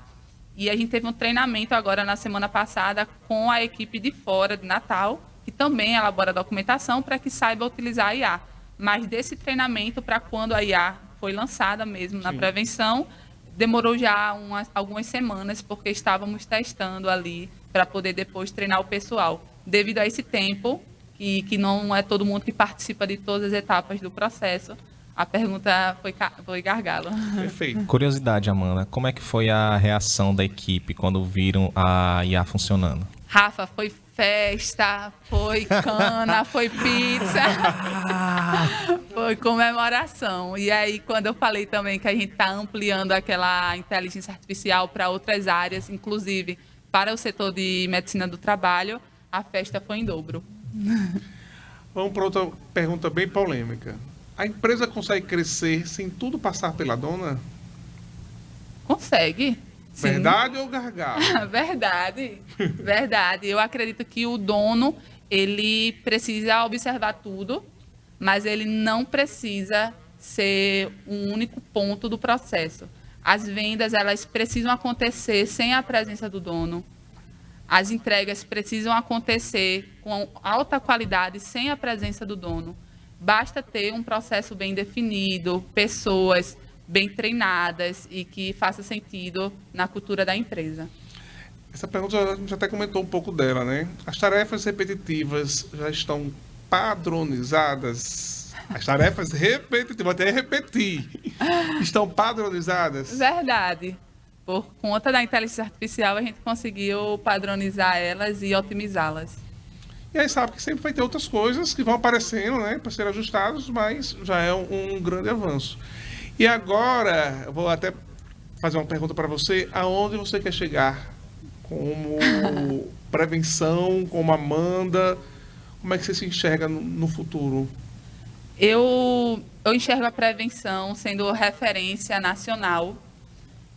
E a gente teve um treinamento agora na semana passada com a equipe de fora de Natal, que também elabora documentação para que saiba utilizar a IA. Mas desse treinamento para quando a IA foi lançada mesmo na prevenção, demorou já algumas semanas, porque estávamos testando ali para poder depois treinar o pessoal. Devido a esse tempo, que não é todo mundo que participa de todas as etapas do processo, a pergunta foi gargalo. Perfeito. Curiosidade, Amanda, como é que foi a reação da equipe quando viram a IA funcionando? Rafa, foi festa, foi cana, foi pizza, foi comemoração. E aí, quando eu falei também que a gente está ampliando aquela inteligência artificial para outras áreas, inclusive para o setor de medicina do trabalho, a festa foi em dobro. Vamos para outra pergunta bem polêmica. A empresa consegue crescer sem tudo passar pela dona? Consegue. Sim. Verdade ou gargalo? Verdade, verdade. Eu acredito que o dono, ele precisa observar tudo, mas ele não precisa ser um único ponto do processo. As vendas, elas precisam acontecer sem a presença do dono. As entregas precisam acontecer com alta qualidade sem a presença do dono. Basta ter um processo bem definido, pessoas bem treinadas e que faça sentido na cultura da empresa. Essa pergunta a gente até comentou um pouco dela, né? As tarefas repetitivas já estão padronizadas? As tarefas repetitivas, até repetir, estão padronizadas? Verdade. Por conta da inteligência artificial, a gente conseguiu padronizar elas e otimizá-las. E aí sabe que sempre vai ter outras coisas que vão aparecendo, né, para serem ajustados, mas já é um grande avanço. E agora, eu vou até fazer uma pergunta para você, aonde você quer chegar como prevenção, como Amanda, como é que você se enxerga no futuro? Eu enxergo a prevenção sendo referência nacional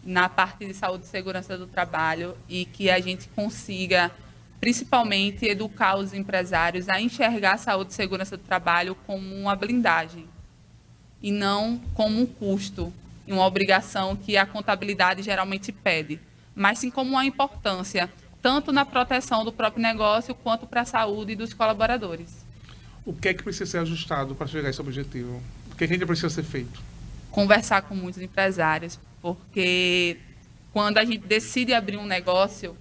na parte de saúde e segurança do trabalho e que a gente consiga, principalmente, educar os empresários a enxergar a saúde e segurança do trabalho como uma blindagem e não como um custo e uma obrigação que a contabilidade geralmente pede, mas sim como uma importância, tanto na proteção do próprio negócio quanto para a saúde dos colaboradores. O que é que precisa ser ajustado para chegar a esse objetivo? O que é que ainda precisa ser feito? Conversar com muitos empresários, porque quando a gente decide abrir um negócio,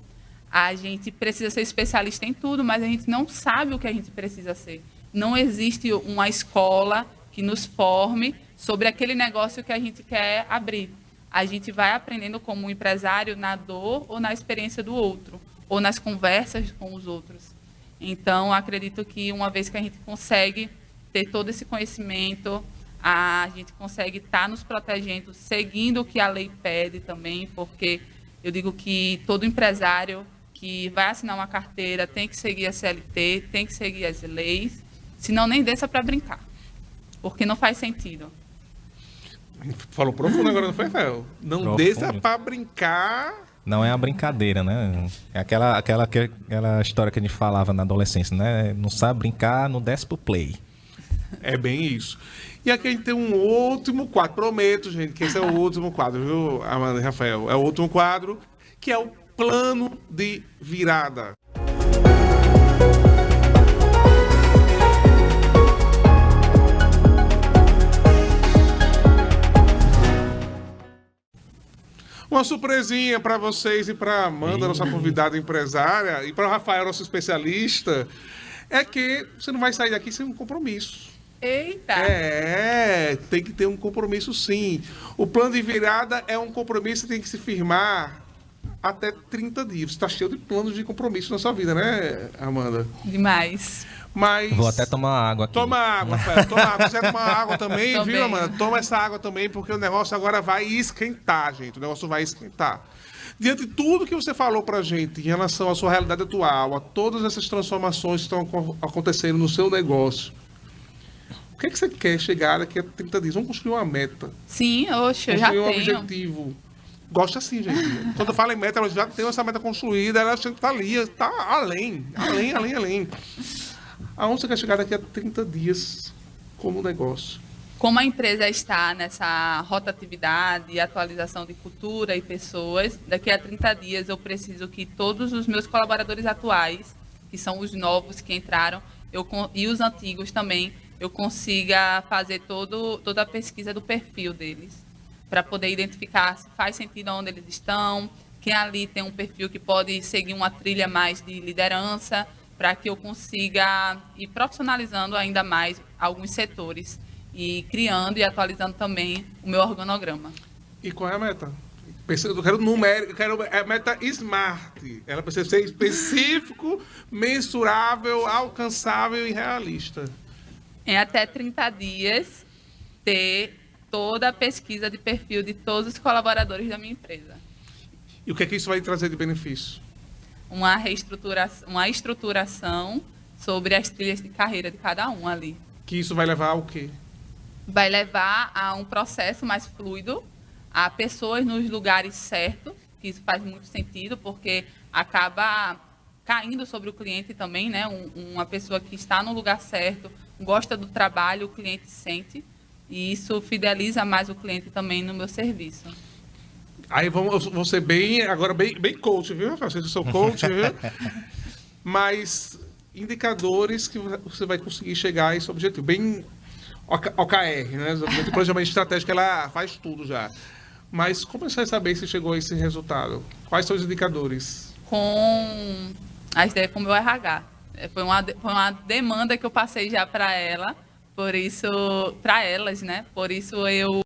a gente precisa ser especialista em tudo, mas a gente não sabe o que a gente precisa ser. Não existe uma escola que nos forme sobre aquele negócio que a gente quer abrir. A gente vai aprendendo como um empresário na dor ou na experiência do outro, ou nas conversas com os outros. Então, acredito que uma vez que a gente consegue ter todo esse conhecimento, a gente consegue estar nos protegendo, seguindo o que a lei pede também, porque eu digo que todo empresário que vai assinar uma carteira tem que seguir a CLT, tem que seguir as leis, senão nem desça para brincar, porque não faz sentido. Falou profundo agora, não foi, Rafael? Não Profundo. desça para brincar. Não é uma brincadeira, né? É aquela história que a gente falava na adolescência, né? Não sabe brincar, não desce pro play. É bem isso. E aqui a gente tem um último quadro. Prometo, gente, que esse é o último quadro, viu, Amanda e Rafael? É o último quadro, que é o plano de virada. Uma surpresinha para vocês e para Amanda, nossa convidada empresária, e para o Rafael, nosso especialista, é que você não vai sair daqui sem um compromisso. Eita! Tem que ter um compromisso, sim. O plano de virada é um compromisso que tem que se firmar até 30 dias. Você está cheio de planos de compromisso na sua vida, né, Amanda? Demais. Mas... Vou até tomar água aqui. Toma água, Rafael. Toma água. Se quiser tomar água também, Também. viu, Amanda? Toma essa água também, porque o negócio agora vai esquentar, gente. O negócio vai esquentar. Diante de tudo que você falou pra gente em relação à sua realidade atual, a todas essas transformações que estão acontecendo no seu negócio, o que é que você quer chegar daqui a 30 dias? Vamos construir uma meta. Sim, oxe, eu já Construir um tenho. objetivo. Gosto assim, gente. Quando eu falo em meta, ela já tem essa meta construída, ela está ali, está além. Aonde você quer chegar daqui a 30 dias como negócio? Como a empresa está nessa rotatividade e atualização de cultura e pessoas, daqui a 30 dias eu preciso que todos os meus colaboradores atuais, que são os novos que entraram, e os antigos também, eu consiga fazer toda a pesquisa do perfil deles, para poder identificar se faz sentido onde eles estão, quem ali tem um perfil que pode seguir uma trilha mais de liderança, para que eu consiga ir profissionalizando ainda mais alguns setores e criando e atualizando também o meu organograma. E qual é a meta? Eu quero numérico, eu quero a meta SMART. Ela precisa ser específico, mensurável, alcançável e realista. Em até 30 dias, ter toda a pesquisa de perfil de todos os colaboradores da minha empresa. E o que é que isso vai trazer de benefício? Uma estruturação sobre as trilhas de carreira de cada um ali. Que isso vai levar ao quê? Vai levar a um processo mais fluido, a pessoas nos lugares certos, que isso faz muito sentido, porque acaba caindo sobre o cliente também, né? Uma pessoa que está no lugar certo, gosta do trabalho, o cliente sente, e isso fideliza mais o cliente também no meu serviço. Aí vou ser bem coach, viu, Rafael? Eu sou coach, viu? Mas indicadores que você vai conseguir chegar a esse objetivo. Bem OKR, né? O planejamento estratégico, ela faz tudo já. Mas como você vai saber se chegou a esse resultado? Quais são os indicadores? Com a ideia com o meu RH. Foi uma demanda que eu passei já para ela, por isso, para elas, né? Por isso eu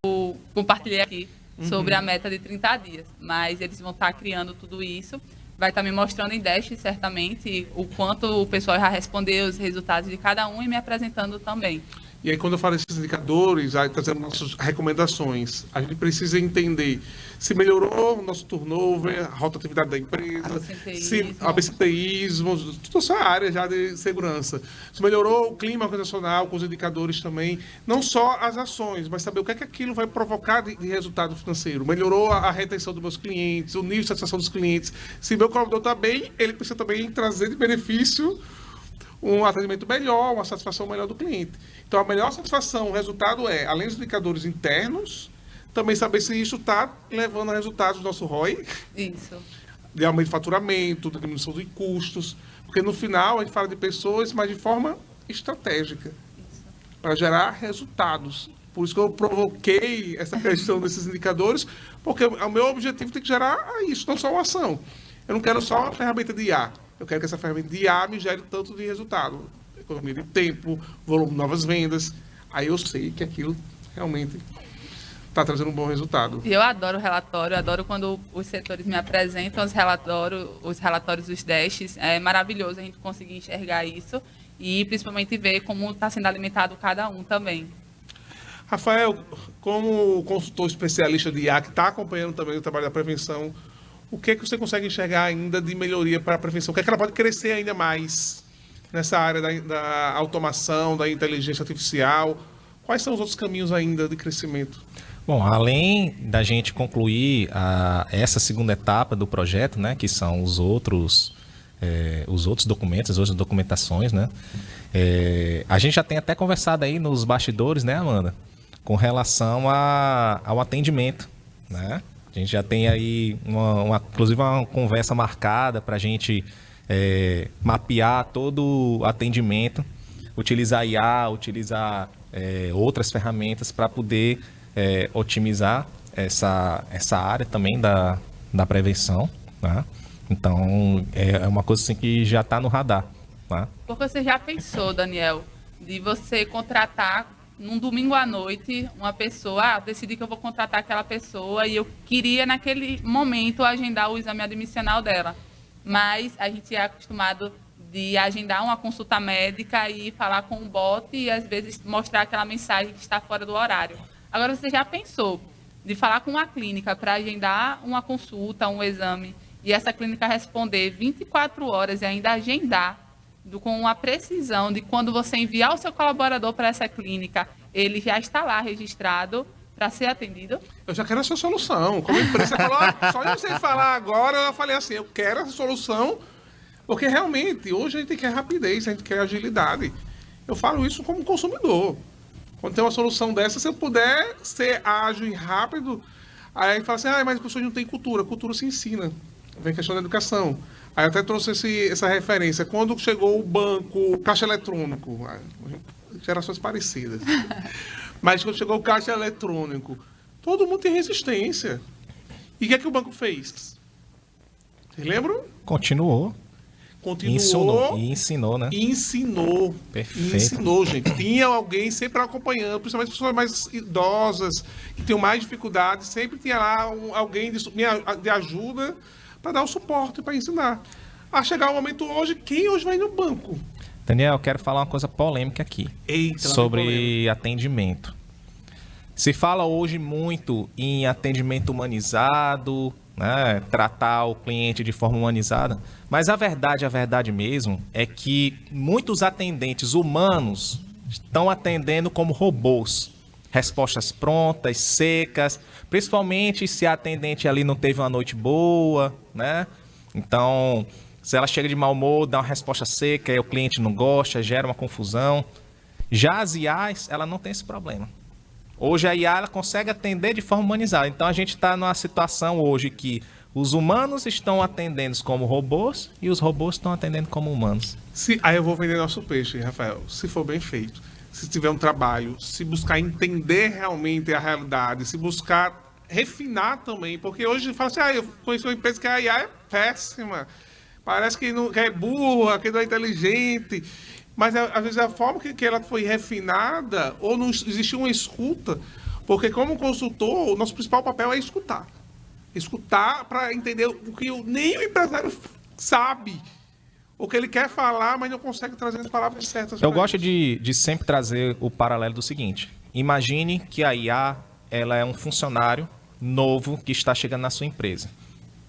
compartilhei aqui sobre a meta de 30 dias. Mas eles vão estar criando tudo isso. Vai estar me mostrando em Dash, certamente, o quanto o pessoal já respondeu, os resultados de cada um e me apresentando também. E aí, quando eu falo esses indicadores, aí trazendo nossas recomendações, a gente precisa entender se melhorou o nosso turnover, a rotatividade da empresa, se absenteísmo, toda essa área já de segurança. Se melhorou o clima organizacional com os indicadores também, não só as ações, mas saber o que é que aquilo vai provocar de resultado financeiro. Melhorou a retenção dos meus clientes, o nível de satisfação dos clientes. Se meu colaborador está bem, ele precisa também trazer de benefício um atendimento melhor, uma satisfação melhor do cliente. Então, a melhor satisfação, o resultado é, além dos indicadores internos, também saber se isso está levando a resultados do nosso ROI. Isso. De aumento de faturamento, de diminuição de custos. Porque, no final, a gente fala de pessoas, mas de forma estratégica. Para gerar resultados. Por isso que eu provoquei essa questão desses indicadores, porque o meu objetivo tem que gerar isso, não só uma ação. Eu não quero só uma ferramenta de IA. Eu quero que essa ferramenta de IA me gere tanto de resultado. Economia de tempo, volume de novas vendas. Aí eu sei que aquilo realmente está trazendo um bom resultado. E eu adoro o relatório, adoro quando os setores me apresentam os relatórios dos Dashes. É maravilhoso a gente conseguir enxergar isso e principalmente ver como está sendo alimentado cada um também. Rafael, como consultor especialista de IA, que está acompanhando também o trabalho da prevenção, o que é que você consegue enxergar ainda de melhoria para a prevenção? O que é que ela pode crescer ainda mais nessa área da automação, da inteligência artificial? Quais são os outros caminhos ainda de crescimento? Bom, além da gente concluir essa segunda etapa do projeto, né, que são os outros documentos, as outras documentações, né, a gente já tem até conversado aí nos bastidores, né, Amanda, com relação ao atendimento, né? A gente já tem aí, inclusive, uma conversa marcada para a gente mapear todo o atendimento, utilizar IA, utilizar outras ferramentas para poder otimizar essa área também da prevenção. Tá? Então, é uma coisa assim que já está no radar. Tá? Porque você já pensou, Daniel, de você contratar num domingo à noite, uma pessoa, decidi que eu vou contratar aquela pessoa e eu queria, naquele momento, agendar o exame admissional dela. Mas a gente é acostumado de agendar uma consulta médica e falar com o bot e, às vezes, mostrar aquela mensagem que está fora do horário. Agora, você já pensou de falar com uma clínica para agendar uma consulta, um exame, e essa clínica responder 24 horas e ainda agendar com a precisão de quando você enviar o seu colaborador para essa clínica, ele já está lá registrado para ser atendido? Eu já quero essa solução. Como a empresa falou, só de você falar agora, eu falei assim, eu quero essa solução, porque realmente, hoje a gente quer rapidez, a gente quer agilidade. Eu falo isso como consumidor. Quando tem uma solução dessa, se eu puder ser ágil e rápido, aí fala assim, mas as pessoas não têm cultura. Cultura se ensina. Vem a questão da educação. Aí eu até trouxe essa referência. Quando chegou o banco, o caixa eletrônico, gerações parecidas. Mas quando chegou o caixa eletrônico, todo mundo tem resistência. E o que é que o banco fez? Vocês lembram? Continuou. E ensinou, né? Ensinou. Perfeito. Ensinou, gente. Tinha alguém sempre acompanhando, principalmente pessoas mais idosas, que tinham mais dificuldades, sempre tinha lá alguém de ajuda para dar o suporte, para ensinar. A chegar o momento hoje, quem hoje vai no banco? Daniel, eu quero falar uma coisa polêmica aqui. Eita, sobre atendimento. Se fala hoje muito em atendimento humanizado, né, tratar o cliente de forma humanizada, mas a verdade mesmo é que muitos atendentes humanos estão atendendo como robôs. Respostas prontas, secas, principalmente se a atendente ali não teve uma noite boa, né? Então, se ela chega de mau humor, dá uma resposta seca e o cliente não gosta, gera uma confusão. Já as IAs, ela não tem esse problema. Hoje a IA ela consegue atender de forma humanizada. Então a gente está numa situação hoje que os humanos estão atendendo como robôs e os robôs estão atendendo como humanos. Aí eu vou vender nosso peixe, Rafael, se for bem feito. Se tiver um trabalho, se buscar entender realmente a realidade, se buscar refinar também, porque hoje fala assim, eu conheço uma empresa que a IA é péssima, parece que é burra, que não é inteligente, mas às vezes a forma que ela foi refinada, ou não existiu uma escuta, Porque como consultor, o nosso principal papel é escutar. Escutar para entender o que nem o empresário sabe. O que ele quer falar, mas não consegue trazer as palavras certas. Eu gosto de sempre trazer o paralelo do seguinte. Imagine que a IA ela é um funcionário novo que está chegando na sua empresa.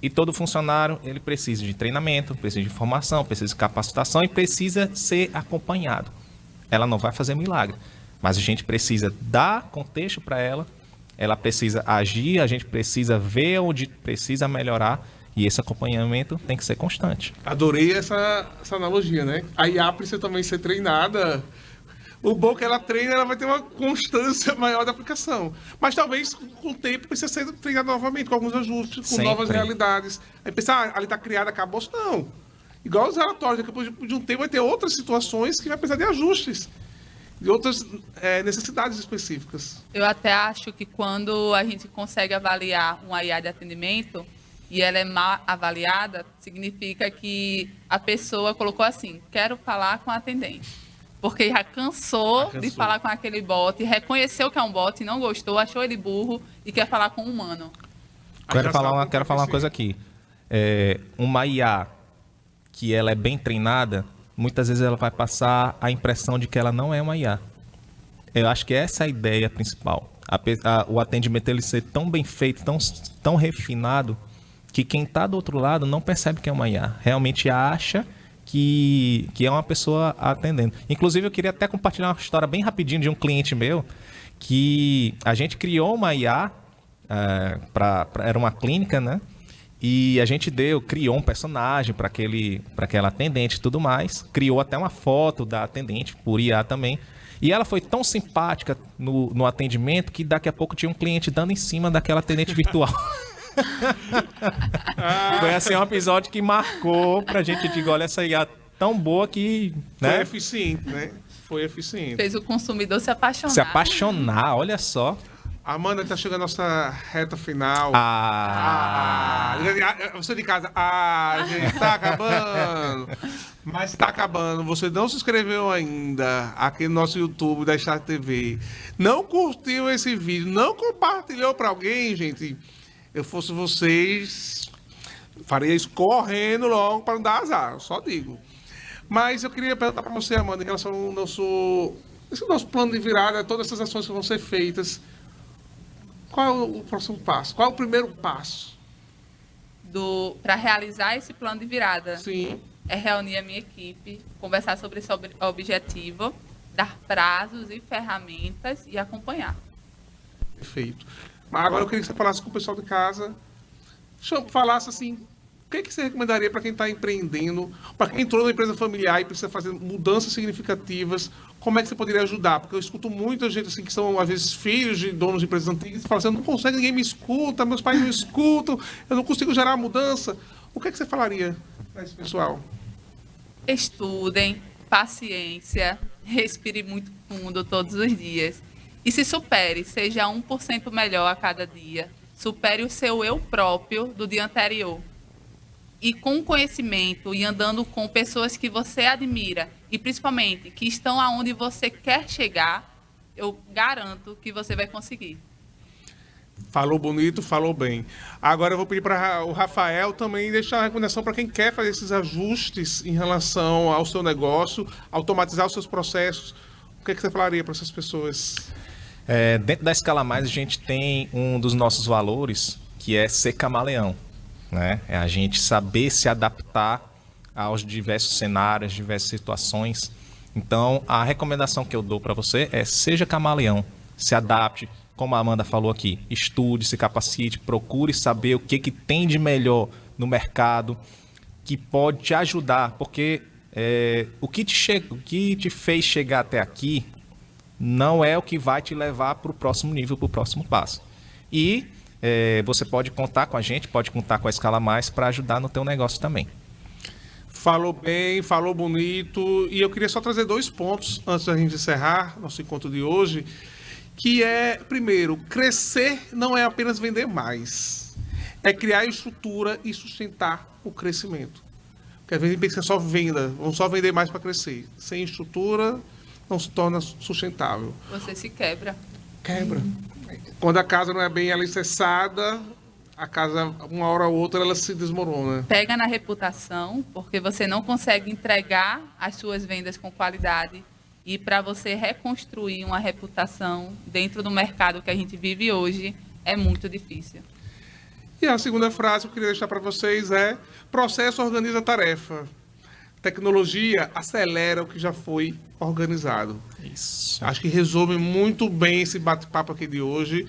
E todo funcionário ele precisa de treinamento, precisa de formação, precisa de capacitação e precisa ser acompanhado. Ela não vai fazer milagre, mas a gente precisa dar contexto para ela, ela precisa agir, a gente precisa ver onde precisa melhorar e esse acompanhamento tem que ser constante. Adorei essa analogia, né? A IA precisa também ser treinada. O bom que ela treina, ela vai ter uma constância maior da aplicação. Mas talvez, com o tempo, precisa ser treinada novamente, com alguns ajustes, com Sempre. novas realidades. Aí pensar, ali está criada, acabou. Não. Igual os relatórios, depois de um tempo vai ter outras situações que vai precisar de ajustes. De outras necessidades específicas. Eu até acho que quando a gente consegue avaliar uma IA de atendimento e ela é mal avaliada, significa que a pessoa colocou assim, quero falar com a atendente. Porque já cansou de falar com aquele bot, reconheceu que é um bot, não gostou, achou ele burro e quer falar com um humano. Quero falar uma coisa aqui. Uma IA que ela é bem treinada, muitas vezes ela vai passar a impressão de que ela não é uma IA. Eu acho que essa é a ideia principal. O atendimento ele ser tão bem feito, tão refinado, que quem está do outro lado não percebe que é uma IA. Realmente acha que é uma pessoa atendendo. Inclusive, eu queria até compartilhar uma história bem rapidinho de um cliente meu, que a gente criou uma IA, era uma clínica, né? E a gente criou um personagem para aquela atendente e tudo mais. Criou até uma foto da atendente, por IA também. E ela foi tão simpática no atendimento que daqui a pouco tinha um cliente dando em cima daquela atendente virtual. Foi assim um episódio que marcou pra gente. Digo, olha, essa IA tão boa que... né? Foi eficiente, né? Foi eficiente. Fez o consumidor se apaixonar. Se apaixonar, olha só. Amanda, está chegando a nossa reta final. Você de casa, gente, tá acabando. Mas tá acabando. Você não se inscreveu ainda aqui no nosso YouTube da Start TV. Não curtiu esse vídeo, não compartilhou para alguém, gente. Eu fosse vocês, faria isso correndo logo para não dar azar, eu só digo. Mas eu queria perguntar para você, Amanda, em relação ao nosso plano de virada, todas essas ações que vão ser feitas. Qual é o próximo passo? Qual é o primeiro passo? Para realizar esse plano de virada. Sim. É reunir a minha equipe, conversar sobre esse objetivo, dar prazos e ferramentas e acompanhar. Perfeito. Mas agora eu queria que você falasse com o pessoal de casa, falasse assim, o que você recomendaria para quem está empreendendo, para quem entrou na empresa familiar e precisa fazer mudanças significativas, como é que você poderia ajudar? Porque eu escuto muita gente assim, que são, às vezes, filhos de donos de empresas antigas, que falam assim, eu não consigo, ninguém me escuta, meus pais não escutam, eu não consigo gerar mudança. O que você falaria para esse pessoal? Estudem, paciência, respire muito fundo todos os dias. E se supere, seja 1% melhor a cada dia. Supere o seu eu próprio do dia anterior. E com conhecimento e andando com pessoas que você admira e principalmente que estão aonde você quer chegar, eu garanto que você vai conseguir. Falou bonito, falou bem. Agora eu vou pedir para o Rafael também deixar uma recomendação para quem quer fazer esses ajustes em relação ao seu negócio, automatizar os seus processos. O que você falaria para essas pessoas? Dentro da Escala Mais, a gente tem um dos nossos valores, que é ser camaleão, né? É a gente saber se adaptar aos diversos cenários, diversas situações. Então, a recomendação que eu dou para você é seja camaleão, se adapte, como a Amanda falou aqui, estude, se capacite, procure saber o que tem de melhor no mercado, que pode te ajudar, porque o que te fez chegar até aqui não é o que vai te levar para o próximo nível, para o próximo passo. E você pode contar com a gente, pode contar com a Escala Mais para ajudar no teu negócio também. Falou bem, falou bonito. E eu queria só trazer 2 pontos antes da gente encerrar nosso encontro de hoje, que é, primeiro, crescer não é apenas vender mais. É criar estrutura e sustentar o crescimento. Porque às vezes a gente pensa só venda, vamos só vender mais para crescer. Sem estrutura, não se torna sustentável. Você se quebra. Quebra. Quando a casa não é bem alicerçada, a casa, uma hora ou outra, ela se desmorona. Pega na reputação, porque você não consegue entregar as suas vendas com qualidade. E para você reconstruir uma reputação dentro do mercado que a gente vive hoje, é muito difícil. E a segunda frase que eu queria deixar para vocês é: processo organiza a tarefa. Tecnologia acelera o que já foi organizado. Isso. Acho que resume muito bem esse bate-papo aqui de hoje.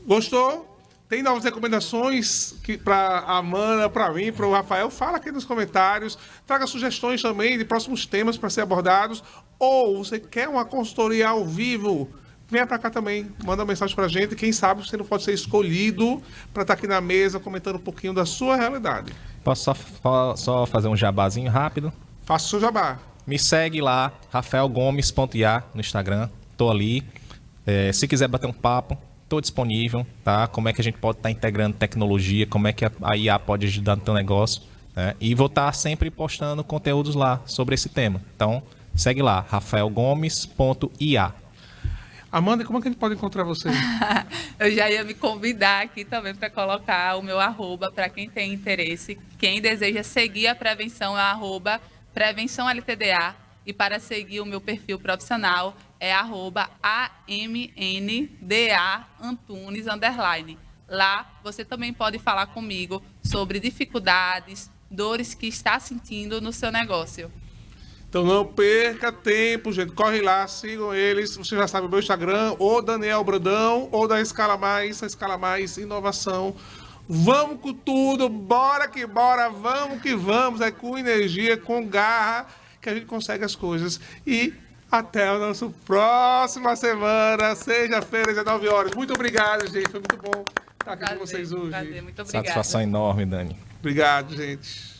Gostou? Tem novas recomendações para a Amanda, para mim, para o Rafael? Fala aqui nos comentários. Traga sugestões também de próximos temas para ser abordados. Ou você quer uma consultoria ao vivo? Venha para cá também. Manda uma mensagem para a gente. Quem sabe você não pode ser escolhido para estar aqui na mesa comentando um pouquinho da sua realidade. Posso só fazer um jabazinho rápido? Faça o seu jabá. Me segue lá, rafaelgomes.ia no Instagram. Tô ali. Se quiser bater um papo, tô disponível, tá? Como é que a gente pode estar integrando tecnologia, como é que a IA pode ajudar no teu negócio, né? E vou estar sempre postando conteúdos lá sobre esse tema. Então, segue lá, rafaelgomes.ia. Amanda, como é que a gente pode encontrar você? Eu já ia me convidar aqui também para colocar o meu arroba para quem tem interesse. Quem deseja seguir a prevenção é arroba prevençãoltda. E para seguir o meu perfil profissional é arroba amndaantunes_. Lá você também pode falar comigo sobre dificuldades, dores que está sentindo no seu negócio. Então não perca tempo, gente. Corre lá, sigam eles. Você já sabe o meu Instagram, ou Daniel Brandão, ou da Escala Mais, a Escala Mais Inovação. Vamos com tudo, bora que bora, vamos que vamos. É com energia, com garra, que a gente consegue as coisas. E até a nossa próxima semana, sexta-feira, 19 horas. Muito obrigado, gente. Foi muito bom estar aqui com vocês hoje. Prazer, muito obrigada. Satisfação enorme, Dani. Obrigado, gente.